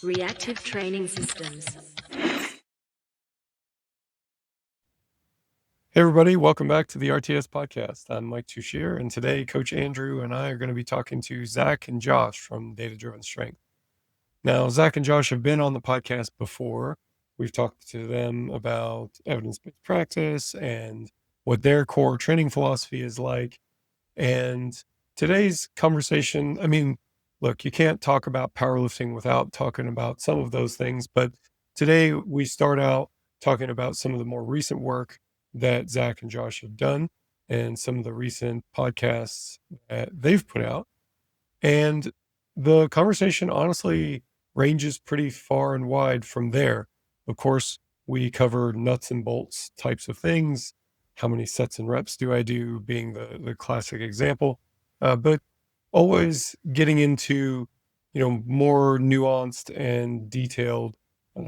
Reactive training systems. Hey everybody, welcome back to the RTS podcast. I'm Mike Touchier, and today Coach Andrew and I are going to be talking to Zac and Josh from Data Driven Strength. Now, Zac and Josh have been on the podcast before. We've talked to them about evidence-based practice and what their core training philosophy is like. And today's conversation, I mean, look, you can't talk about powerlifting without talking about some of those things, but today we start out talking about some of the more recent work that Zac and Josh have done and some of the recent podcasts that they've put out. And the conversation honestly ranges pretty far and wide from there. Of course, we cover nuts and bolts types of things. How many sets and reps do I do being the classic example, but always getting into, more nuanced and detailed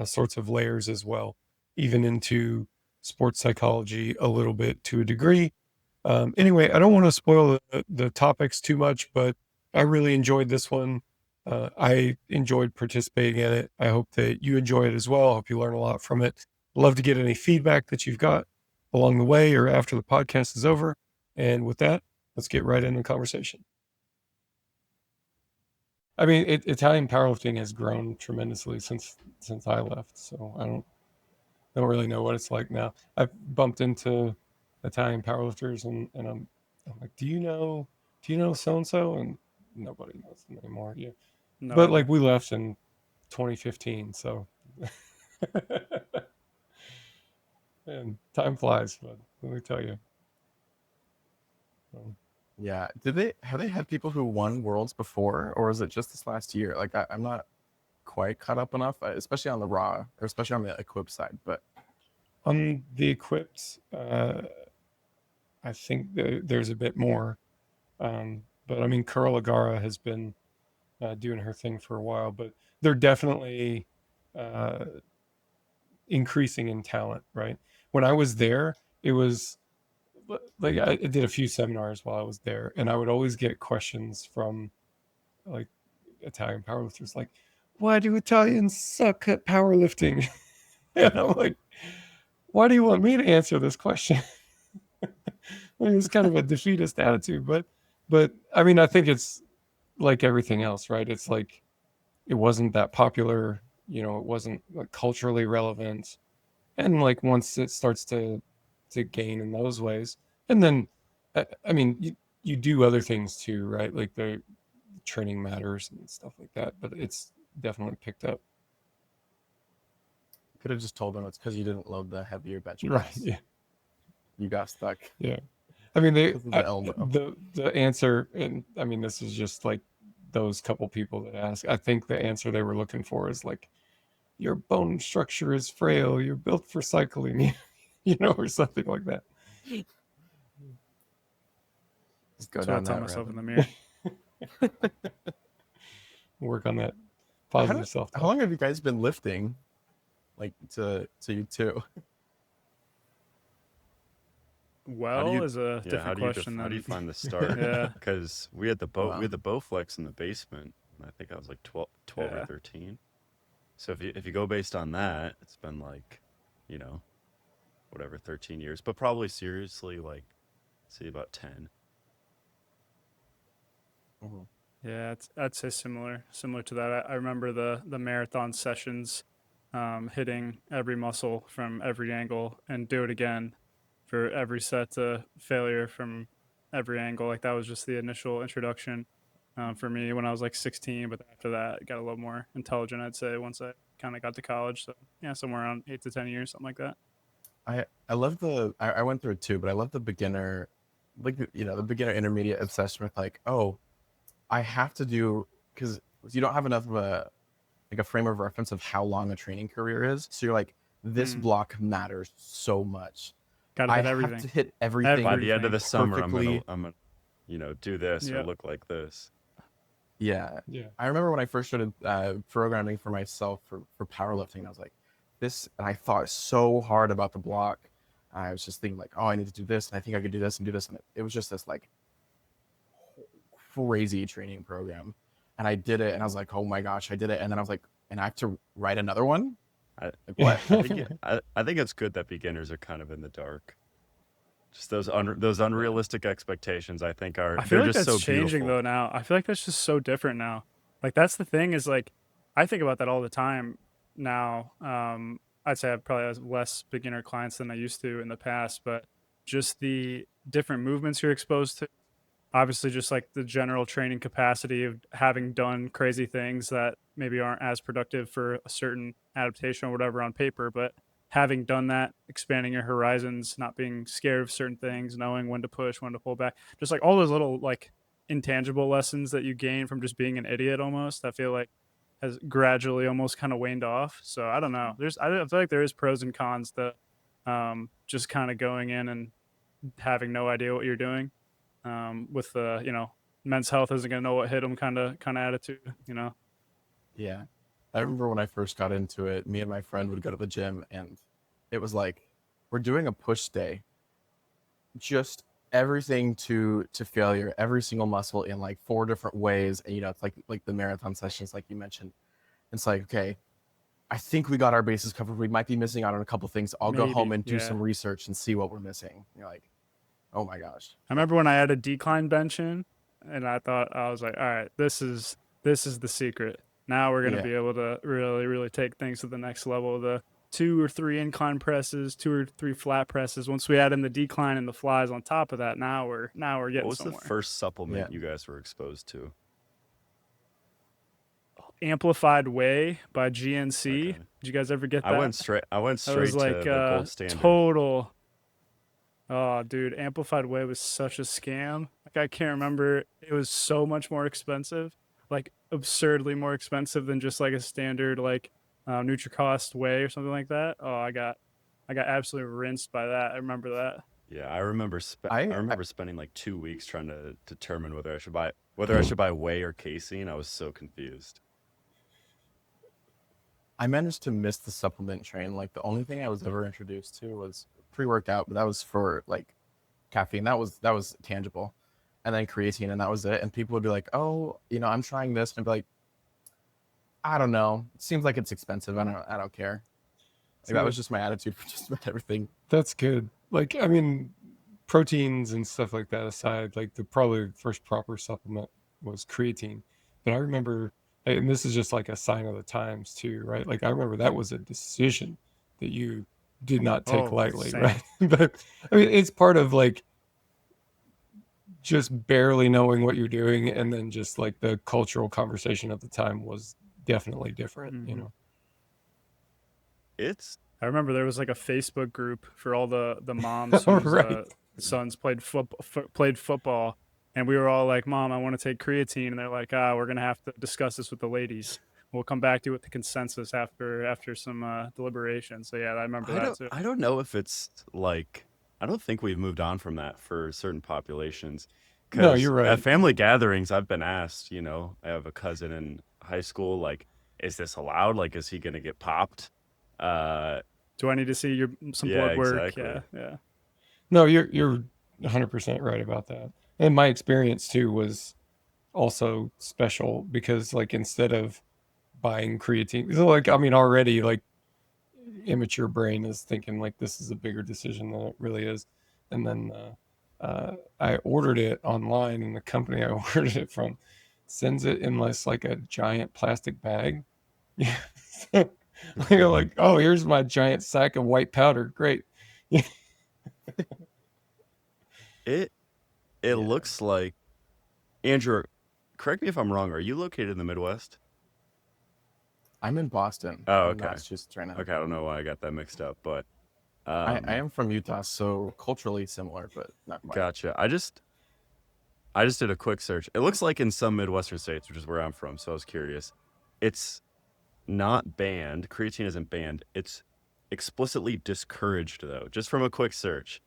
sorts of layers as well, even into sports psychology a little bit to a degree. Anyway, I don't want to spoil the topics too much, but I really enjoyed this one. I enjoyed participating in it. I hope that you enjoy it as well. I hope you learn a lot from it. Love to get any feedback that you've got along the way or after the podcast is over. And with that, let's get right into the conversation. I mean, Italian powerlifting has grown tremendously since I left, so I don't really know what it's like now. I've bumped into Italian powerlifters and I'm like, do you know so and so? And nobody knows them anymore. Yeah. No But idea. like we left in 2015, so and time flies, but let me tell you. Yeah. Have they had people who won worlds before, or is it just this last year? Like I'm not quite caught up enough, especially on the raw, or especially on the equipped side. But on the equipped, I think there's a bit more. But I mean, Carla Gara has been doing her thing for a while, but they're definitely increasing in talent, right? When I was there, it was like I did a few seminars while I was there, and I would always get questions from like Italian powerlifters, like, "Why do Italians suck at powerlifting?" And I'm like, "Why do you want me to answer this question?" I mean, it's kind of a defeatist attitude, but I mean, I think it's like everything else, right? It's like it wasn't that popular, it wasn't like culturally relevant, and like once it starts to gain in those ways, and then I mean, you do other things too, right? Like the training matters and stuff like that, but it's definitely picked up. could have just told them it's because you didn't load the heavier bench press. Right? Yeah. You got stuck. Yeah. I mean, the answer, and I mean, this is just like those couple people that ask. I think the answer they were looking for is like, your bone structure is frail. You're built for cycling, or something like that. Just go That's what I down tell that myself road. in the mirror. Work on that positive self-talk. How long have you guys been lifting? Like to you too? Well, is a different question. How do you find the start? Yeah. Because we had the Bowflex in the basement, and I think I was like 12 Yeah. or 13. So if you go based on that, it's been like, whatever, 13 years, but probably seriously like, say about 10. Mhm. Yeah, I'd say similar to that. I remember the marathon sessions, hitting every muscle from every angle and do it again for every set to failure from every angle. Like that was just the initial introduction for me when I was like 16. But after that, it got a little more intelligent, I'd say, once I kind of got to college. So yeah, somewhere around 8 to 10 years, something like that. I love I went through it too, but I love the beginner, like the beginner intermediate obsession with like, oh, I have to do, because you don't have enough of a frame of reference of how long a training career is. So you're like, this block matters so much. Got to hit everything. Have to hit everything. By the end of the summer, perfectly. I'm gonna do this or look like this. Yeah. I remember when I first started programming for myself for powerlifting, and I was like, this, and I thought so hard about the block. I was just thinking like, oh, I need to do this, and I think I could do this and do this, and it was just this like crazy training program. And I did it, and I was like, oh my gosh, I did it. And then I was like, and I have to write another one. I, Like what? I think it's good that beginners are kind of in the dark. Just those unrealistic expectations, I think I feel they're like just that's so changing beautiful. though now. I feel like that's just so different now. Like that's the thing is like I think about that all the time now. I'd say I probably have less beginner clients than I used to in the past, but just the different movements you're exposed to. Obviously, just like the general training capacity of having done crazy things that maybe aren't as productive for a certain adaptation or whatever on paper, but having done that, expanding your horizons, not being scared of certain things, knowing when to push, when to pull back, just like all those little like intangible lessons that you gain from just being an idiot almost, I feel like has gradually almost kind of waned off. So I don't know. I feel like there is pros and cons to just kind of going in and having no idea what you're doing with the men's health isn't gonna know what hit them kind of attitude. Yeah. I remember when I first got into it, me and my friend would go to the gym and it was like, we're doing a push day. Just everything to failure, every single muscle in like 4 different ways. And it's like the marathon sessions, like you mentioned. It's like, okay, I think we got our bases covered. We might be missing out on a couple things. I'll go home Maybe, and do yeah. some research and see what we're missing. You're like, oh my gosh. I remember when I had a decline bench in, and I was like, all right, this is the secret. Now we're gonna Yeah. be able to really, really take things to the next level. The 2 or 3 incline presses, 2 or 3 flat presses. Once we add in the decline and the flies on top of that, now we're What getting was somewhere. the first supplement Yeah. you guys were exposed to? Amplified Whey by GNC. Okay. Did you guys ever get that? I went straight That was to like the gold standard. total. Oh, dude, Amplified Whey was such a scam. Like I can't remember. It was so much more expensive, like absurdly more expensive than just like a standard like NutriCost whey or something like that. Oh, I got absolutely rinsed by that. I remember that. Yeah, I remember I spending like 2 weeks trying to determine whether I should buy whey or casein. I was so confused. I managed to miss the supplement train. Like the only thing I was ever introduced to was pre-workout, but that was for like caffeine. That was tangible. And then creatine, and that was it. And people would be like, "Oh, I'm trying this," and I'd be like, "I don't know. It seems like it's expensive. I don't care." Like that was just my attitude for just about everything. That's good. Like, I mean, proteins and stuff like that aside, like the probably first proper supplement was creatine. But I remember, and this is just like a sign of the times too, right? Like I remember that was a decision that you did not take Oh, lightly, same. right? But I mean, it's part of like just barely knowing what you're doing, and then just like the cultural conversation of the time was definitely different, you Mhm. know. It's I remember there was like a Facebook group for all the moms whose Right. sons played football, and we were all like, "Mom, I want to take creatine," and they're like, we're gonna have to discuss this with the ladies. We'll come back to you with the consensus after some deliberation." So yeah, I remember that too. I don't know if it's like I don't think we've moved on from that for certain populations. No, Because you're at right. family gatherings, I've been asked, I have a cousin in high school, like, is this allowed? Like, is he gonna get popped? Do I need to see some Yeah, blood work? exactly. Yeah. No, you're 100% right about that. And my experience too was also special because like instead of buying creatine, so like I mean already like immature brain is thinking like this is a bigger decision than it really is. And then I ordered it online, and the company I ordered it from sends it in this like a giant plastic bag. Yeah. You're like, oh, here's my giant sack of white powder. Great. It Yeah. looks like Andrew, correct me if I'm wrong, are you located in the Midwest? I'm in Boston. Oh, I'm in okay. Massachusetts right now. Okay, I don't know why I got that mixed up, but I am from Utah, so culturally similar, but not quite. gotcha. I just did a quick search. It looks like in some Midwestern states, which is where I'm from, so I was curious. It's not banned. Creatine isn't banned. It's explicitly discouraged, though, just from a quick search.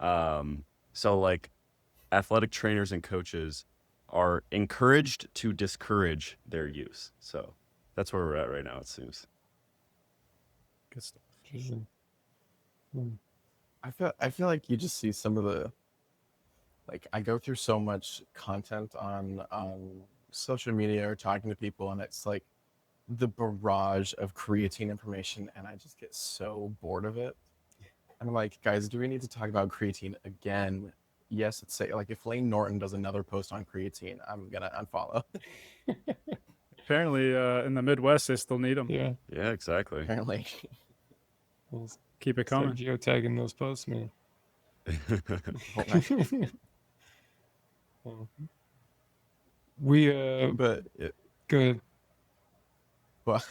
So like athletic trainers and coaches are encouraged to discourage their use. So that's where we're at right now, it seems. Good stuff. I feel like you just see some of the, like, I go through so much content on social media or talking to people, and it's like the barrage of creatine information, and I just get so bored of it. I'm like, guys, do we need to talk about creatine again? Yes, it's say like if Lane Norton does another post on creatine, I'm gonna unfollow. Apparently, in the Midwest, they still need them. Yeah. Yeah, exactly. Apparently. We'll Keep it start coming. geotagging those posts, man. Oh my- Well, we but it, good. well,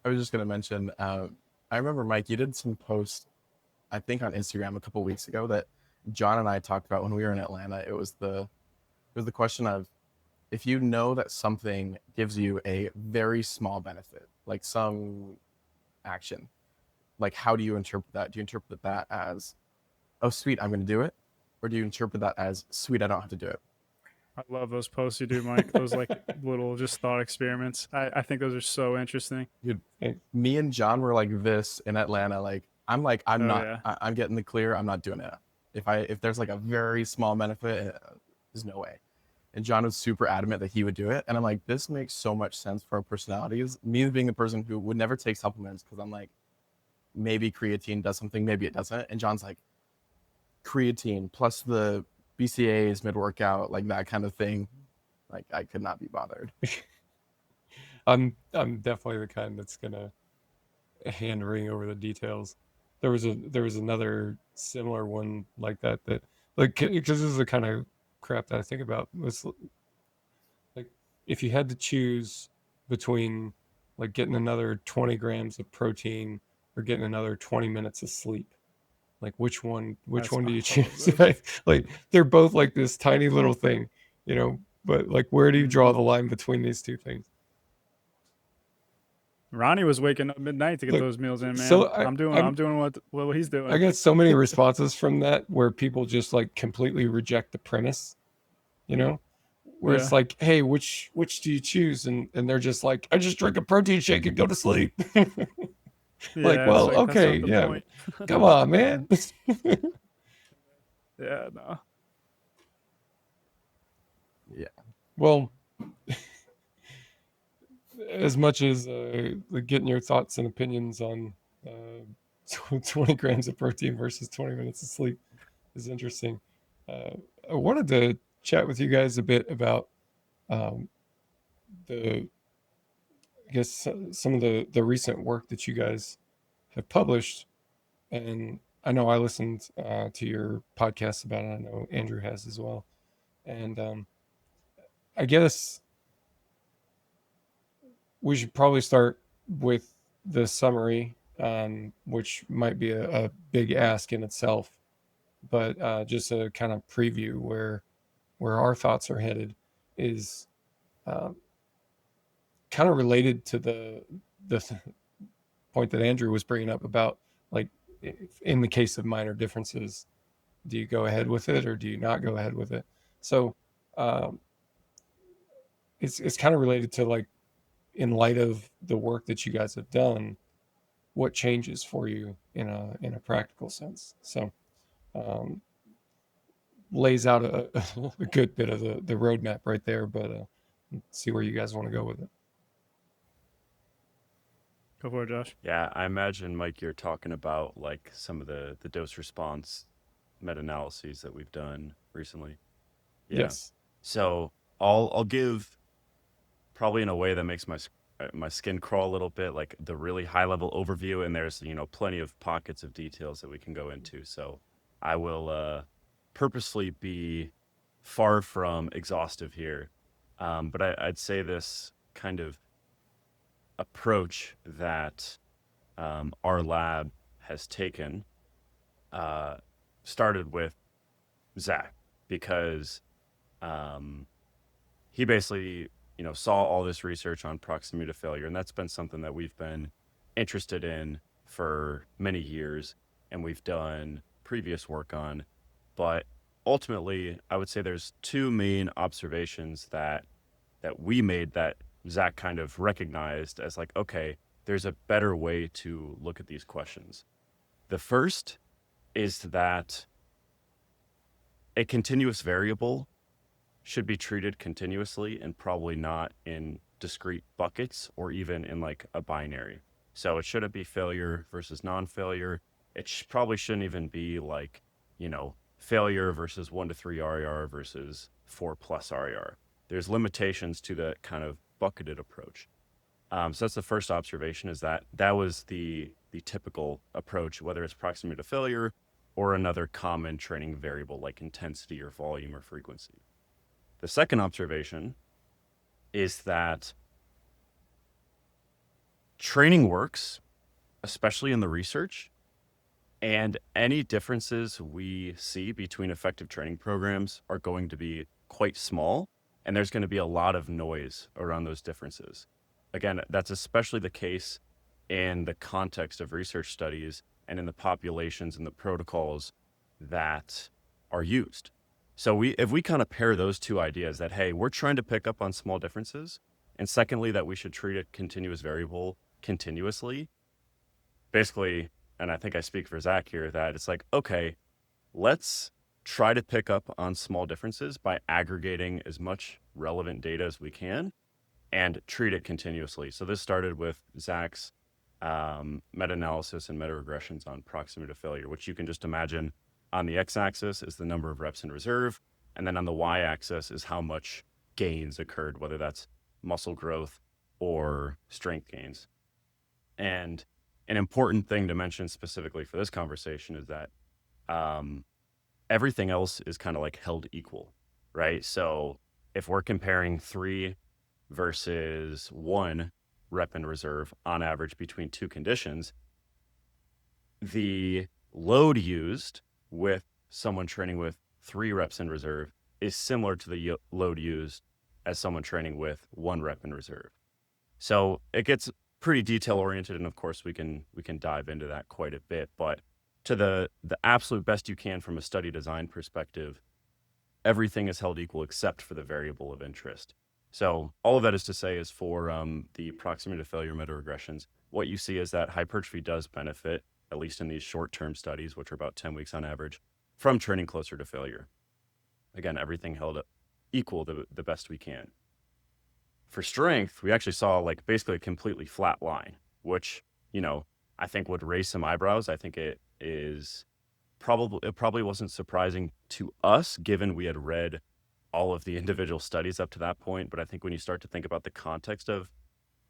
I was just gonna mention. I remember Mike, you did some post, I think on Instagram a couple weeks ago that John and I talked about when we were in Atlanta. It was the question of if you know that something gives you a very small benefit, like some action, like how do you interpret that? Do you interpret that as, oh sweet, I'm going to do it, or do you interpret that as sweet, I don't have to do it? I love those posts you do, Mike. Those like little just thought experiments. I think those are so interesting. Dude, Hey, me and John were like this in Atlanta. Like I'm Oh, not. yeah. I'm getting the clear. I'm not doing it. If there's like a very small benefit, there's no way. And John was super adamant that he would do it, and I'm like, this makes so much sense for our personalities. Me being the person who would never take supplements because I'm like, maybe creatine does something, maybe it doesn't. And John's like, creatine plus the BCAAs mid workout, like that kind of thing. Like I could not be bothered. I'm definitely the kind that's gonna hand wring over the details. There was another similar one like that like because this is the kind of crap that I think about was like if you had to choose between like getting another 20 grams of protein or getting another 20 minutes of sleep, like which one That's do you all of choose? those. Like they're both like this tiny little thing, but like where do you draw the line between these two things? Ronnie was waking up midnight to get Look, those meals in, man. so I'm doing what he's doing. I get so many responses from that where people just like completely reject the premise, where it's Yeah. like, hey, which do you choose? And they're just like, I just drink a protein shake and go to sleep. Like, Yeah, it's well, like that's okay, not the yeah, point. come on, man. Yeah, no. Yeah. Well, as much as like getting your thoughts and opinions on 20 grams of protein versus 20 minutes of sleep is interesting. I wanted to chat with you guys a bit about um, I guess some of the recent work that you guys have published. And I know I listened to your podcast about it. I know Andrew has as well. And I guess we should probably start with the summary, which might be a big ask in itself, but just a kind of preview where our thoughts are headed is um, kind of related to the point that Andrew was bringing up about like in the case of minor differences, do you go ahead with it or do you not go ahead with it? So um, it's kind of related to like in light of the work that you guys have done, what changes for you in a practical sense. So um, lays out a good bit of the roadmap right there, but see where you guys want to go with it. Go for it, Josh. Yeah, I imagine, Mike, you're talking about like some of the dose response meta-analyses that we've done recently. Yeah. Yes. So I'll give probably in a way that makes my skin crawl a little bit, like the really high level overview, and there's plenty of pockets of details that we can go into. So I will purposely be far from exhaustive here, but I'd say this kind of approach that our lab has taken started with Zac because he basically saw all this research on proximity to failure, and that's been something that we've been interested in for many years and we've done previous work on. But ultimately, I would say there's two main observations that we made that Zac kind of recognized as like, okay, there's a better way to look at these questions. The first is that a continuous variable should be treated continuously and probably not in discrete buckets or even in like a binary. So it shouldn't be failure versus non-failure. It probably shouldn't even be like, failure versus 1 to 3 RER versus 4+ RER. There's limitations to the kind of bucketed approach. So that's the first observation, is that was the typical approach, whether it's proximity to failure or another common training variable like intensity or volume or frequency. The second observation is that training works, especially in the research, and any differences we see between effective training programs are going to be quite small, and there's going to be a lot of noise around those differences. Again, that's especially the case in the context of research studies and in the populations and the protocols that are used. So if we kind of pair those two ideas, that, hey, we're trying to pick up on small differences, and secondly, that we should treat a continuous variable continuously, basically, and I think I speak for Zac here, that it's like, okay, let's try to pick up on small differences by aggregating as much relevant data as we can and treat it continuously. So this started with Zac's meta-analysis and meta-regressions on proximity to failure, which you can just imagine on the x-axis is the number of reps in reserve, and then on the y-axis is how much gains occurred, whether that's muscle growth or strength gains. And an important thing to mention specifically for this conversation is that everything else is kind of like held equal, right? So if we're comparing 3 versus 1 rep in reserve on average between 2 conditions, the load used with someone training with 3 reps in reserve is similar to the load used as someone training with 1 rep in reserve. So it gets pretty detail oriented, and of course we can dive into that quite a bit, but to the absolute best you can from a study design perspective, everything is held equal except for the variable of interest. So all of that is to say is for the proximity to failure meta-regressions, what you see is that hypertrophy does benefit, at least in these short-term studies, which are about 10 weeks on average, from training closer to failure. Again, everything held equal the best we can. For strength, we actually saw like basically a completely flat line, which, I think would raise some eyebrows. I think it probably wasn't surprising to us, given we had read all of the individual studies up to that point. But I think when you start to think about the context of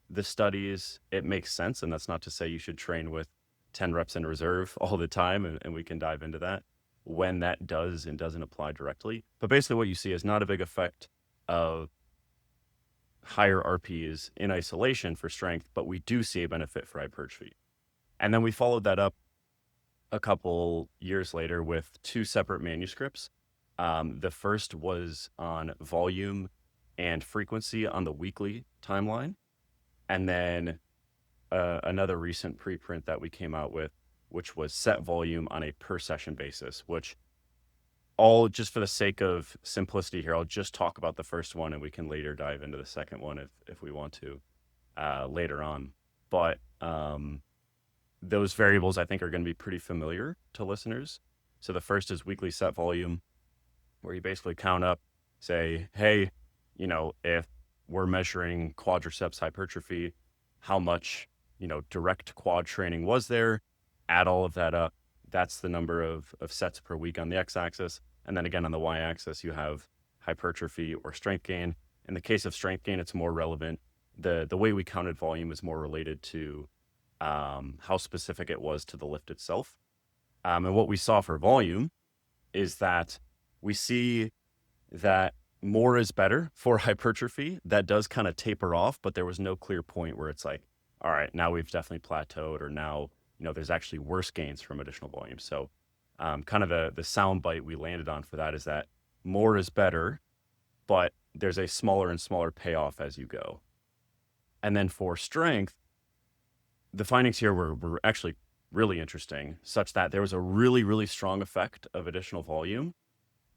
the studies, it makes sense. And that's not to say you should train with 10 reps in reserve all the time, and we can dive into that when that does and doesn't apply directly. But basically what you see is not a big effect of higher RPs in isolation for strength, but we do see a benefit for hypertrophy. And then we followed that up a couple years later with 2 separate manuscripts. The first was on volume and frequency on the weekly timeline. And then another recent preprint that we came out with, which was set volume on a per session basis, which all just for the sake of simplicity here, I'll just talk about the first one and we can later dive into the second one if we want to later on. But those variables I think are going to be pretty familiar to listeners. So the first is weekly set volume, where you basically count up, say, hey, if we're measuring quadriceps hypertrophy, how much, direct quad training was there, add all of that up. That's the number of sets per week on the x-axis. And then again, on the y-axis, you have hypertrophy or strength gain. In the case of strength gain, it's more relevant. The way we counted volume is more related to how specific it was to the lift itself. And what we saw for volume is that we see that more is better for hypertrophy. That does kind of taper off, but there was no clear point where it's like, all right, now we've definitely plateaued, or now, there's actually worse gains from additional volume. So kind of the sound bite we landed on for that is that more is better, but there's a smaller and smaller payoff as you go. And then for strength, the findings here were actually really interesting, such that there was a really, really strong effect of additional volume,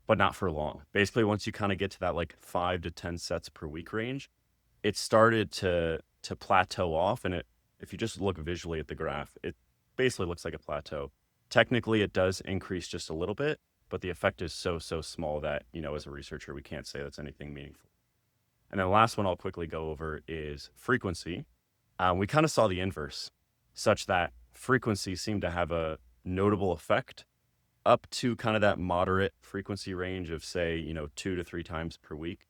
but not for long. Basically, once you kind of get to that like 5 to 10 sets per week range, it started to plateau off. And if you just look visually at the graph, it basically looks like a plateau. Technically, it does increase just a little bit, but the effect is so small that, as a researcher, we can't say that's anything meaningful. And then the last one I'll quickly go over is frequency. We kind of saw the inverse, such that frequency seemed to have a notable effect up to kind of that moderate frequency range of, say, 2 to 3 times per week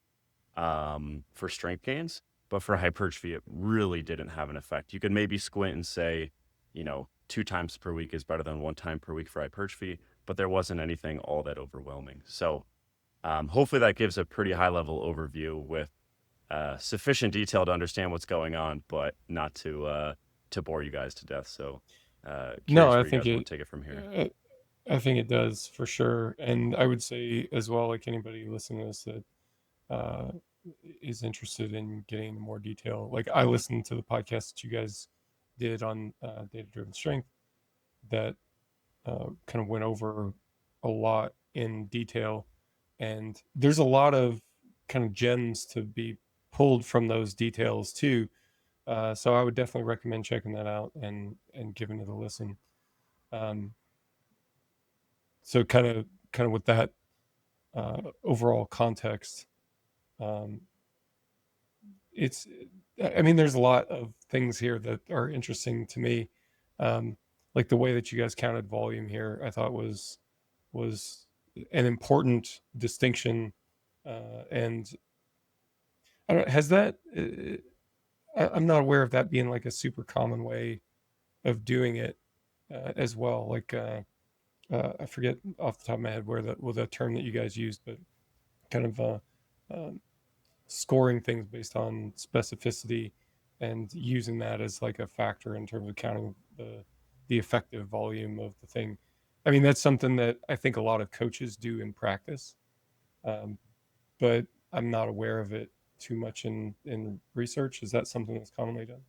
for strength gains. But for hypertrophy, it really didn't have an effect. You could maybe squint and say, 2 times per week is better than 1 time per week for hypertrophy, but there wasn't anything all that overwhelming. So hopefully that gives a pretty high level overview with sufficient detail to understand what's going on, but not to bore you guys to death. So No, curious I where you think guys want to take it from here. I think it does for sure. And I would say as well, like anybody listening to this that is interested in getting into more detail, like I listened to the podcast that you guys did on data-driven strength that kind of went over a lot in detail. And there's a lot of kind of gems to be pulled from those details too. So I would definitely recommend checking that out and giving it a listen. So kind of with that overall context, it's, I mean, there's a lot of things here that are interesting to me. Like the way that you guys counted volume here, I thought was an important distinction. And I don't, has that, I'm not aware of that being like a super common way of doing it as well. Like, I forget off the top of my head where the term that you guys used, but kind of scoring things based on specificity and using that as like a factor in terms of counting the effective volume of the thing. I mean, that's something that I think a lot of coaches do in practice, but I'm not aware of it too much in research. Is that something that's commonly done?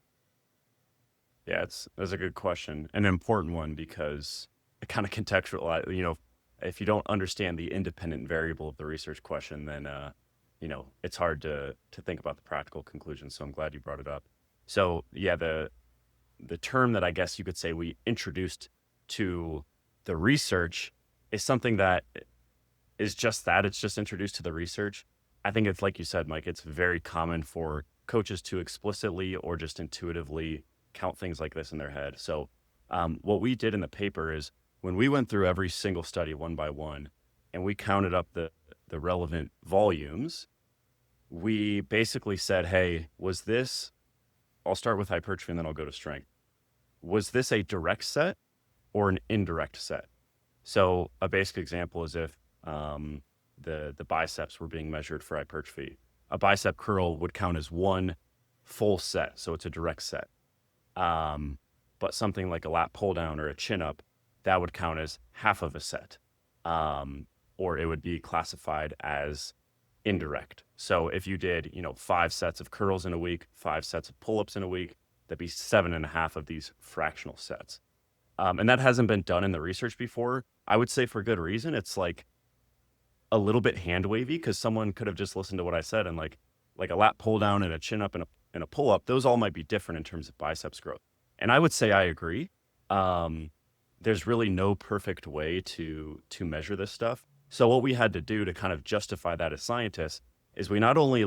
Yeah, that's a good question, an important one, because it kind of contextualize. If you don't understand the independent variable of the research question, then it's hard to think about the practical conclusions. So I'm glad you brought it up. So yeah, the term that I guess you could say we introduced to the research is something that is just that. It's just introduced to the research. I think it's like you said, Mike, it's very common for coaches to explicitly or just intuitively count things like this in their head. So what we did in the paper is when we went through every single study one by one and we counted up the relevant volumes, we basically said, hey, was this, I'll start with hypertrophy and then I'll go to strength. Was this a direct set or an indirect set? So a basic example is if the biceps were being measured for hypertrophy, a bicep curl would count as one full set. So it's a direct set. But something like a lat pull down or a chin up, that would count as half of a set. Or it would be classified as indirect. So if you did, 5 sets of curls in a week, 5 sets of pull-ups in a week, that'd be 7.5 of these fractional sets. And that hasn't been done in the research before. I would say for good reason. It's like a little bit hand wavy because someone could have just listened to what I said and like a lat pull down and a chin up and a pull up, those all might be different in terms of biceps growth. And I would say I agree. There's really no perfect way to measure this stuff. So what we had to do to kind of justify that as scientists is we not only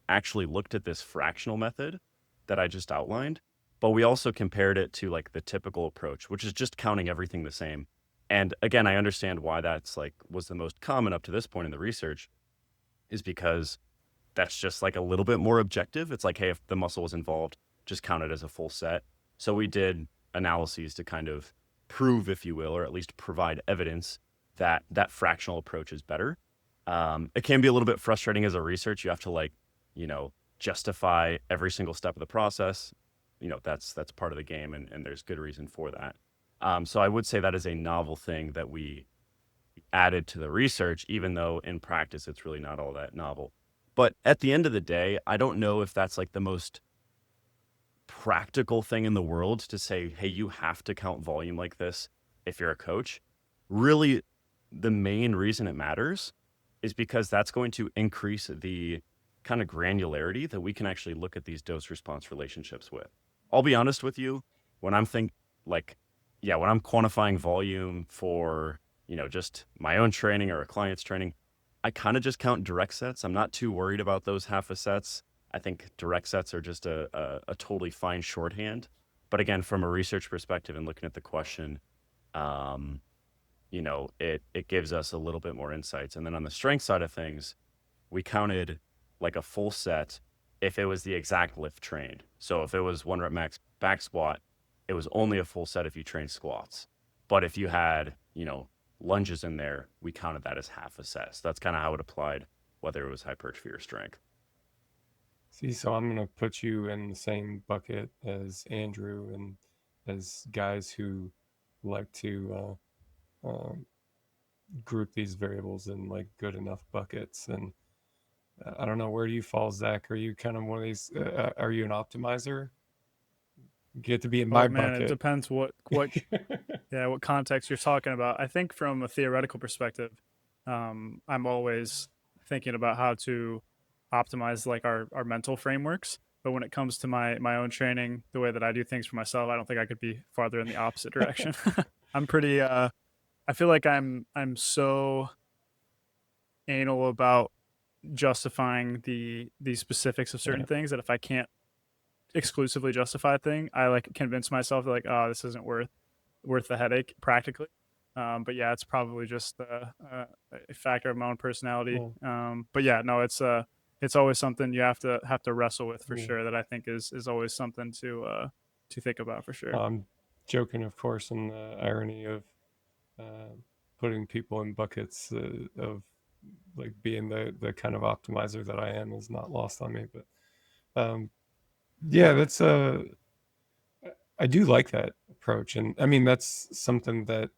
actually looked at this fractional method that I just outlined, but we also compared it to the typical approach, which is just counting everything the same. And again, I understand why that's was the most common up to this point in the research, is because that's just a little bit more objective. It's hey, if the muscle was involved, just count it as a full set. So we did analyses to kind of prove, if you will, or at least provide evidence that that fractional approach is better. It can be a little bit frustrating as a research. You have to justify every single step of the process. That's part of the game, and there's good reason for that. So I would say that is a novel thing that we added to the research, even though in practice it's really not all that novel. But at the end of the day, I don't know if that's the most practical thing in the world to say, hey, you have to count volume like this if you're a coach. Really, the main reason it matters is because that's going to increase the kind of granularity that we can actually look at these dose response relationships with. I'll be honest with you, when I'm when I'm quantifying volume for, just my own training or a client's training, I kind of just count direct sets. I'm not too worried about those half a sets. I think direct sets are just a totally fine shorthand. But again, from a research perspective and looking at the question, it gives us a little bit more insights. And then on the strength side of things, we counted like a full set if it was the exact lift trained. So if it was 1 rep max back squat, it was only a full set if you trained squats. But if you had, lunges in there, we counted that as half a set. So that's kind of how it applied, whether it was hypertrophy or strength. See, so I'm going to put you in the same bucket as Andrew and as guys who like to group these variables in like good enough buckets. And I don't know, where do you fall, Zach? Are you kind of one of these, are you an optimizer? You get to be in my bucket. It depends what context you're talking about. I think from a theoretical perspective, I'm always thinking about how to optimize like our mental frameworks. But when it comes to my own training, the way that I do things for myself, I don't think I could be farther in the opposite direction. I'm pretty I feel like I'm so anal about justifying the specifics of certain things that if I can't exclusively justify a thing, I like convince myself like, oh, this isn't worth the headache practically. But yeah, it's probably just a factor of my own personality. But yeah, no, it's always something you have to wrestle with for sure. That I think is always something to think about for sure. I'm joking, of course, and the irony of putting people in buckets of like being the kind of optimizer that I am is not lost on me. But yeah, that's I do like that approach, and I mean that's something that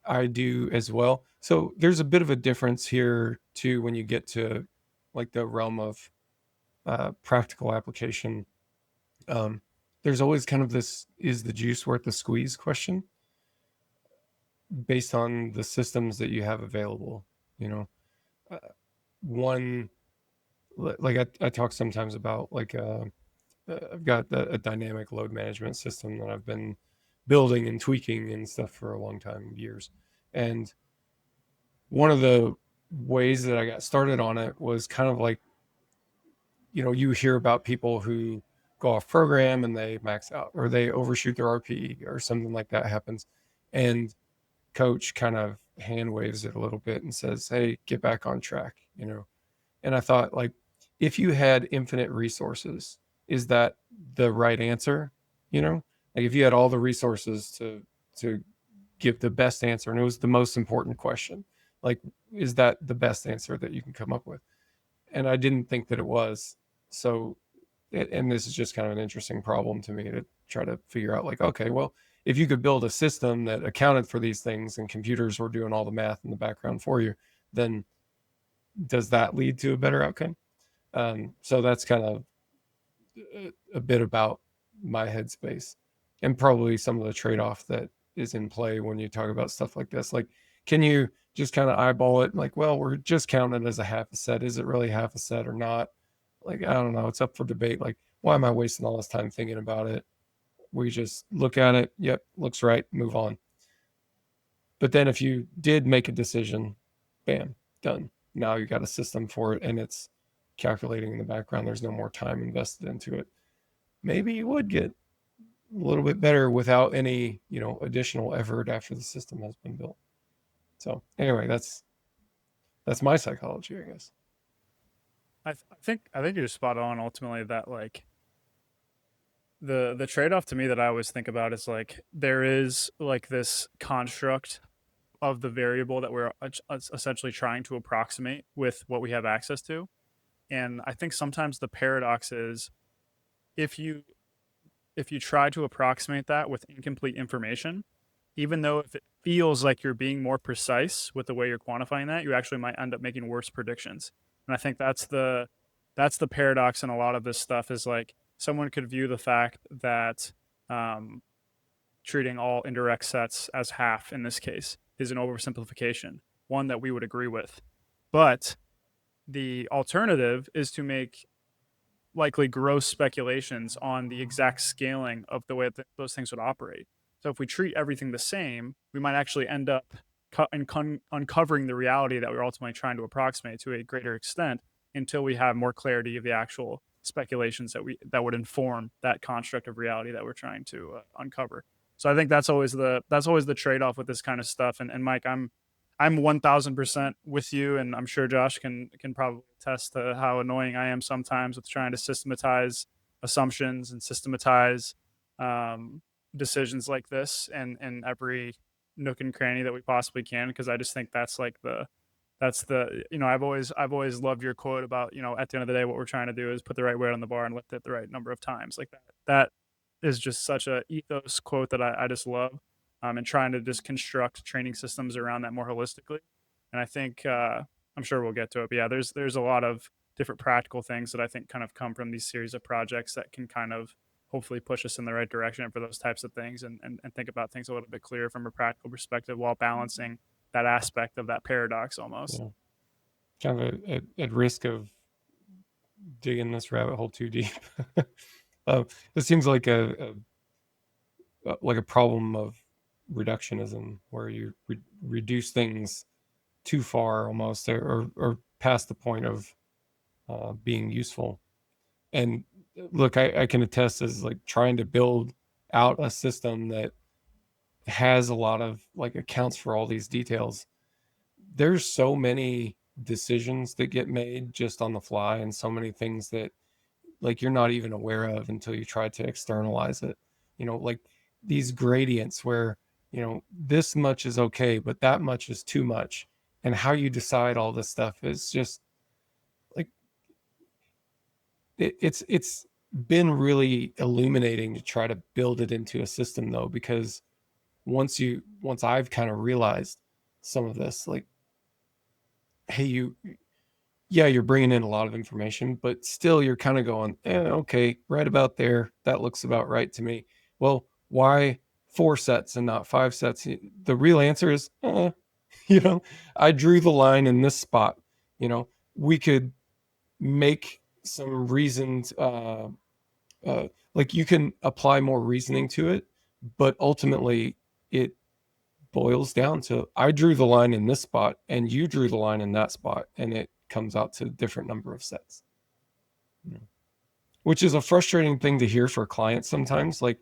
I do as well. So there's a bit of a difference here too when you get to like the realm of practical application. There's always kind of this, is the juice worth the squeeze question based on the systems that you have available. One, like I talk sometimes about like I've got a dynamic load management system that I've been building and tweaking and stuff for a long time, years. And one of the ways that I got started on it was kind of like, you hear about people who go off program and they max out or they overshoot their RPE or something like that happens. And coach kind of hand waves it a little bit and says, hey, get back on track, And I thought, like, if you had infinite resources, is that the right answer? Like if you had all the resources to give the best answer, and it was the most important question, like, is that the best answer that you can come up with? And I didn't think that it was. So, and this is just kind of an interesting problem to me to try to figure out, like, okay, well, if you could build a system that accounted for these things and computers were doing all the math in the background for you, then does that lead to a better outcome? So that's kind of a bit about my headspace and probably some of the trade-off that is in play when you talk about stuff like this. Like, can you just kind of eyeball it? Like, well, we're just counting as a half a set. Is it really half a set or not? Like, I don't know. It's up for debate. Like, why am I wasting all this time thinking about it? We just look at it. Yep, looks right. Move on. But then if you did make a decision, bam, done. Now you got a system for it and it's calculating in the background. There's no more time invested into it. Maybe you would get a little bit better without any, additional effort after the system has been built. So anyway, that's my psychology, I guess. I think you're spot on ultimately, that like the trade-off to me that I always think about is like there is like this construct of the variable that we're essentially trying to approximate with what we have access to. And I think sometimes the paradox is if you try to approximate that with incomplete information, even though if it feels like you're being more precise with the way you're quantifying that, you actually might end up making worse predictions. And I think that's the paradox in a lot of this stuff, is like someone could view the fact that treating all indirect sets as half in this case is an oversimplification, one that we would agree with. But the alternative is to make likely gross speculations on the exact scaling of the way that those things would operate. So if we treat everything the same, we might actually end up uncovering the reality that we're ultimately trying to approximate to a greater extent until we have more clarity of the actual speculations that would inform that construct of reality that we're trying to uncover. So I think that's always the trade-off with this kind of stuff. And Mike, I'm 1000% with you, and I'm sure Josh can probably attest to how annoying I am sometimes with trying to systematize assumptions and systematize decisions like this and every nook and cranny that we possibly can, because I just think that's I've always loved your quote about, at the end of the day, what we're trying to do is put the right weight on the bar and lift it the right number of times. Like that is just such a ethos quote that I just love. And trying to just construct training systems around that more holistically. And I think I'm sure we'll get to it. But yeah, there's a lot of different practical things that I think kind of come from these series of projects that can kind of hopefully push us in the right direction for those types of things, and think about things a little bit clearer from a practical perspective while balancing that aspect of that paradox almost. Yeah. Kind of at risk of digging this rabbit hole too deep. This seems like a problem of reductionism, where you reduce things too far almost, or past the point of being useful. And look, I can attest as like trying to build out a system that has a lot of like accounts for all these details. There's so many decisions that get made just on the fly, and so many things that like you're not even aware of until you try to externalize it. Like these gradients where, this much is okay, but that much is too much. And how you decide all this stuff is just like, it's been really illuminating to try to build it into a system though, because once I've kind of realized some of this, like, hey, you're bringing in a lot of information, but still you're kind of going, okay, right about there. That looks about right to me. Well, why 4 sets and not 5 sets? The real answer is, I drew the line in this spot. We could make some reasons, like you can apply more reasoning to it, but ultimately it boils down to, I drew the line in this spot and you drew the line in that spot, and it comes out to a different number of sets, which is a frustrating thing to hear for clients sometimes. Like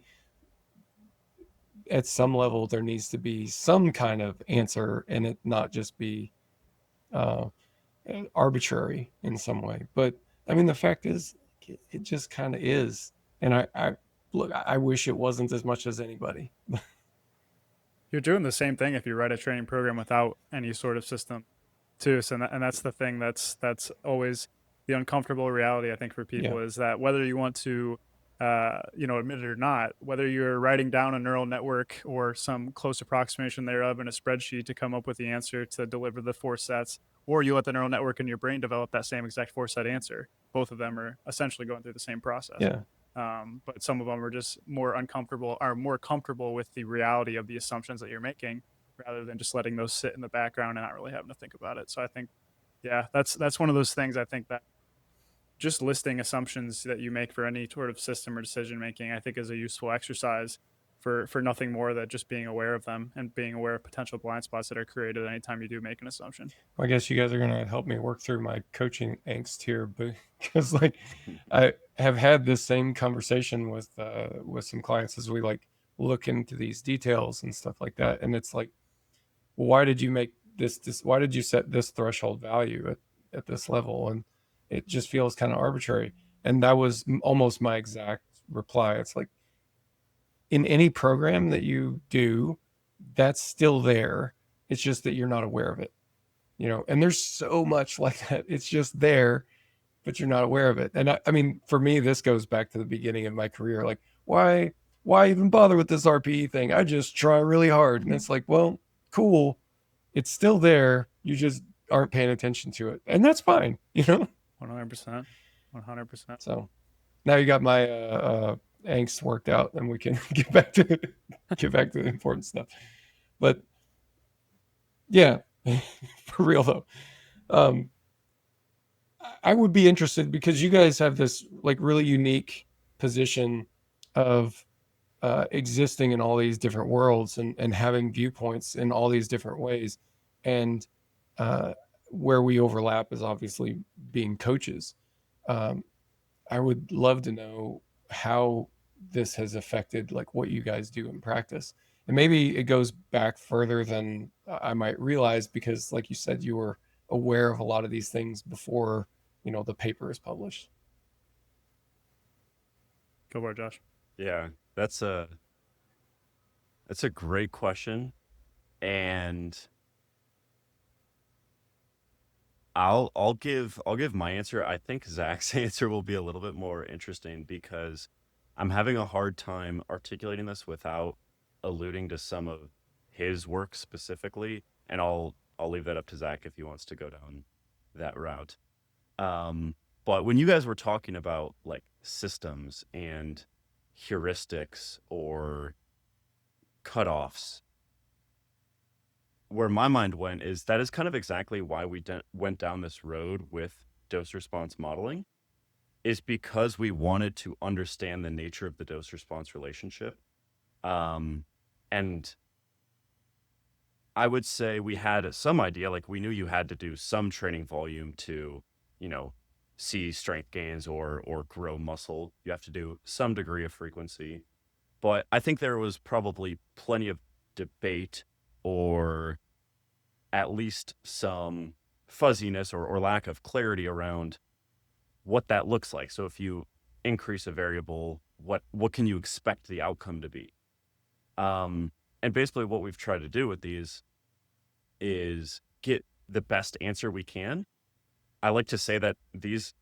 at some level there needs to be some kind of answer, and it not just be arbitrary in some way. But I mean, the fact is it just kind of is. And I wish it wasn't as much as anybody. You're doing the same thing if you write a training program without any sort of system too. So, and that's the thing that's always the uncomfortable reality, I think, for people, is that whether you want to, admit it or not, whether you're writing down a neural network or some close approximation thereof in a spreadsheet to come up with the answer to deliver the 4 sets, or you let the neural network in your brain develop that same exact 4-set answer, both of them are essentially going through the same process. Yeah. But some of them are just more comfortable with the reality of the assumptions that you're making, rather than just letting those sit in the background and not really having to think about it. So I think, that's one of those things. I think that just listing assumptions that you make for any sort of system or decision making, I think, is a useful exercise for nothing more than just being aware of them and being aware of potential blind spots that are created anytime you do make an assumption. Well, I guess you guys are going to help me work through my coaching angst here, because like I have had this same conversation with some clients as we like look into these details and stuff like that. And it's like, well, why did you make this, why did you set this threshold value at this level? And it just feels kind of arbitrary. And that was almost my exact reply. It's like, in any program that you do, that's still there. It's just that you're not aware of it, and there's so much like that. It's just there, but you're not aware of it. And I mean, for me, this goes back to the beginning of my career. Like, why even bother with this RPE thing? I just try really hard. And it's like, well, cool. It's still there. You just aren't paying attention to it. And that's fine, 100%. So now you got my, angst worked out, and we can get back to the important stuff. But yeah, for real though, I would be interested, because you guys have this like really unique position of existing in all these different worlds and having viewpoints in all these different ways. And where we overlap is obviously being coaches. I would love to know how this has affected like what you guys do in practice. And maybe it goes back further than I might realize because like you said, you were aware of a lot of these things before, the paper is published. Go for it, Josh. Yeah, that's a great question, and I'll give my answer. I think Zach's answer will be a little bit more interesting because I'm having a hard time articulating this without alluding to some of his work specifically, and I'll leave that up to Zach if he wants to go down that route. But when you guys were talking about like systems and heuristics or cutoffs, where my mind went is that is kind of exactly why we went down this road with dose response modeling, is because we wanted to understand the nature of the dose response relationship. And I would say we had some idea, like we knew you had to do some training volume to, see strength gains or grow muscle. You have to do some degree of frequency. But I think there was probably plenty of debate or at least some fuzziness or lack of clarity around what that looks like. So if you increase a variable, what can you expect the outcome to be? And basically what we've tried to do with these is get the best answer we can. I like to say that these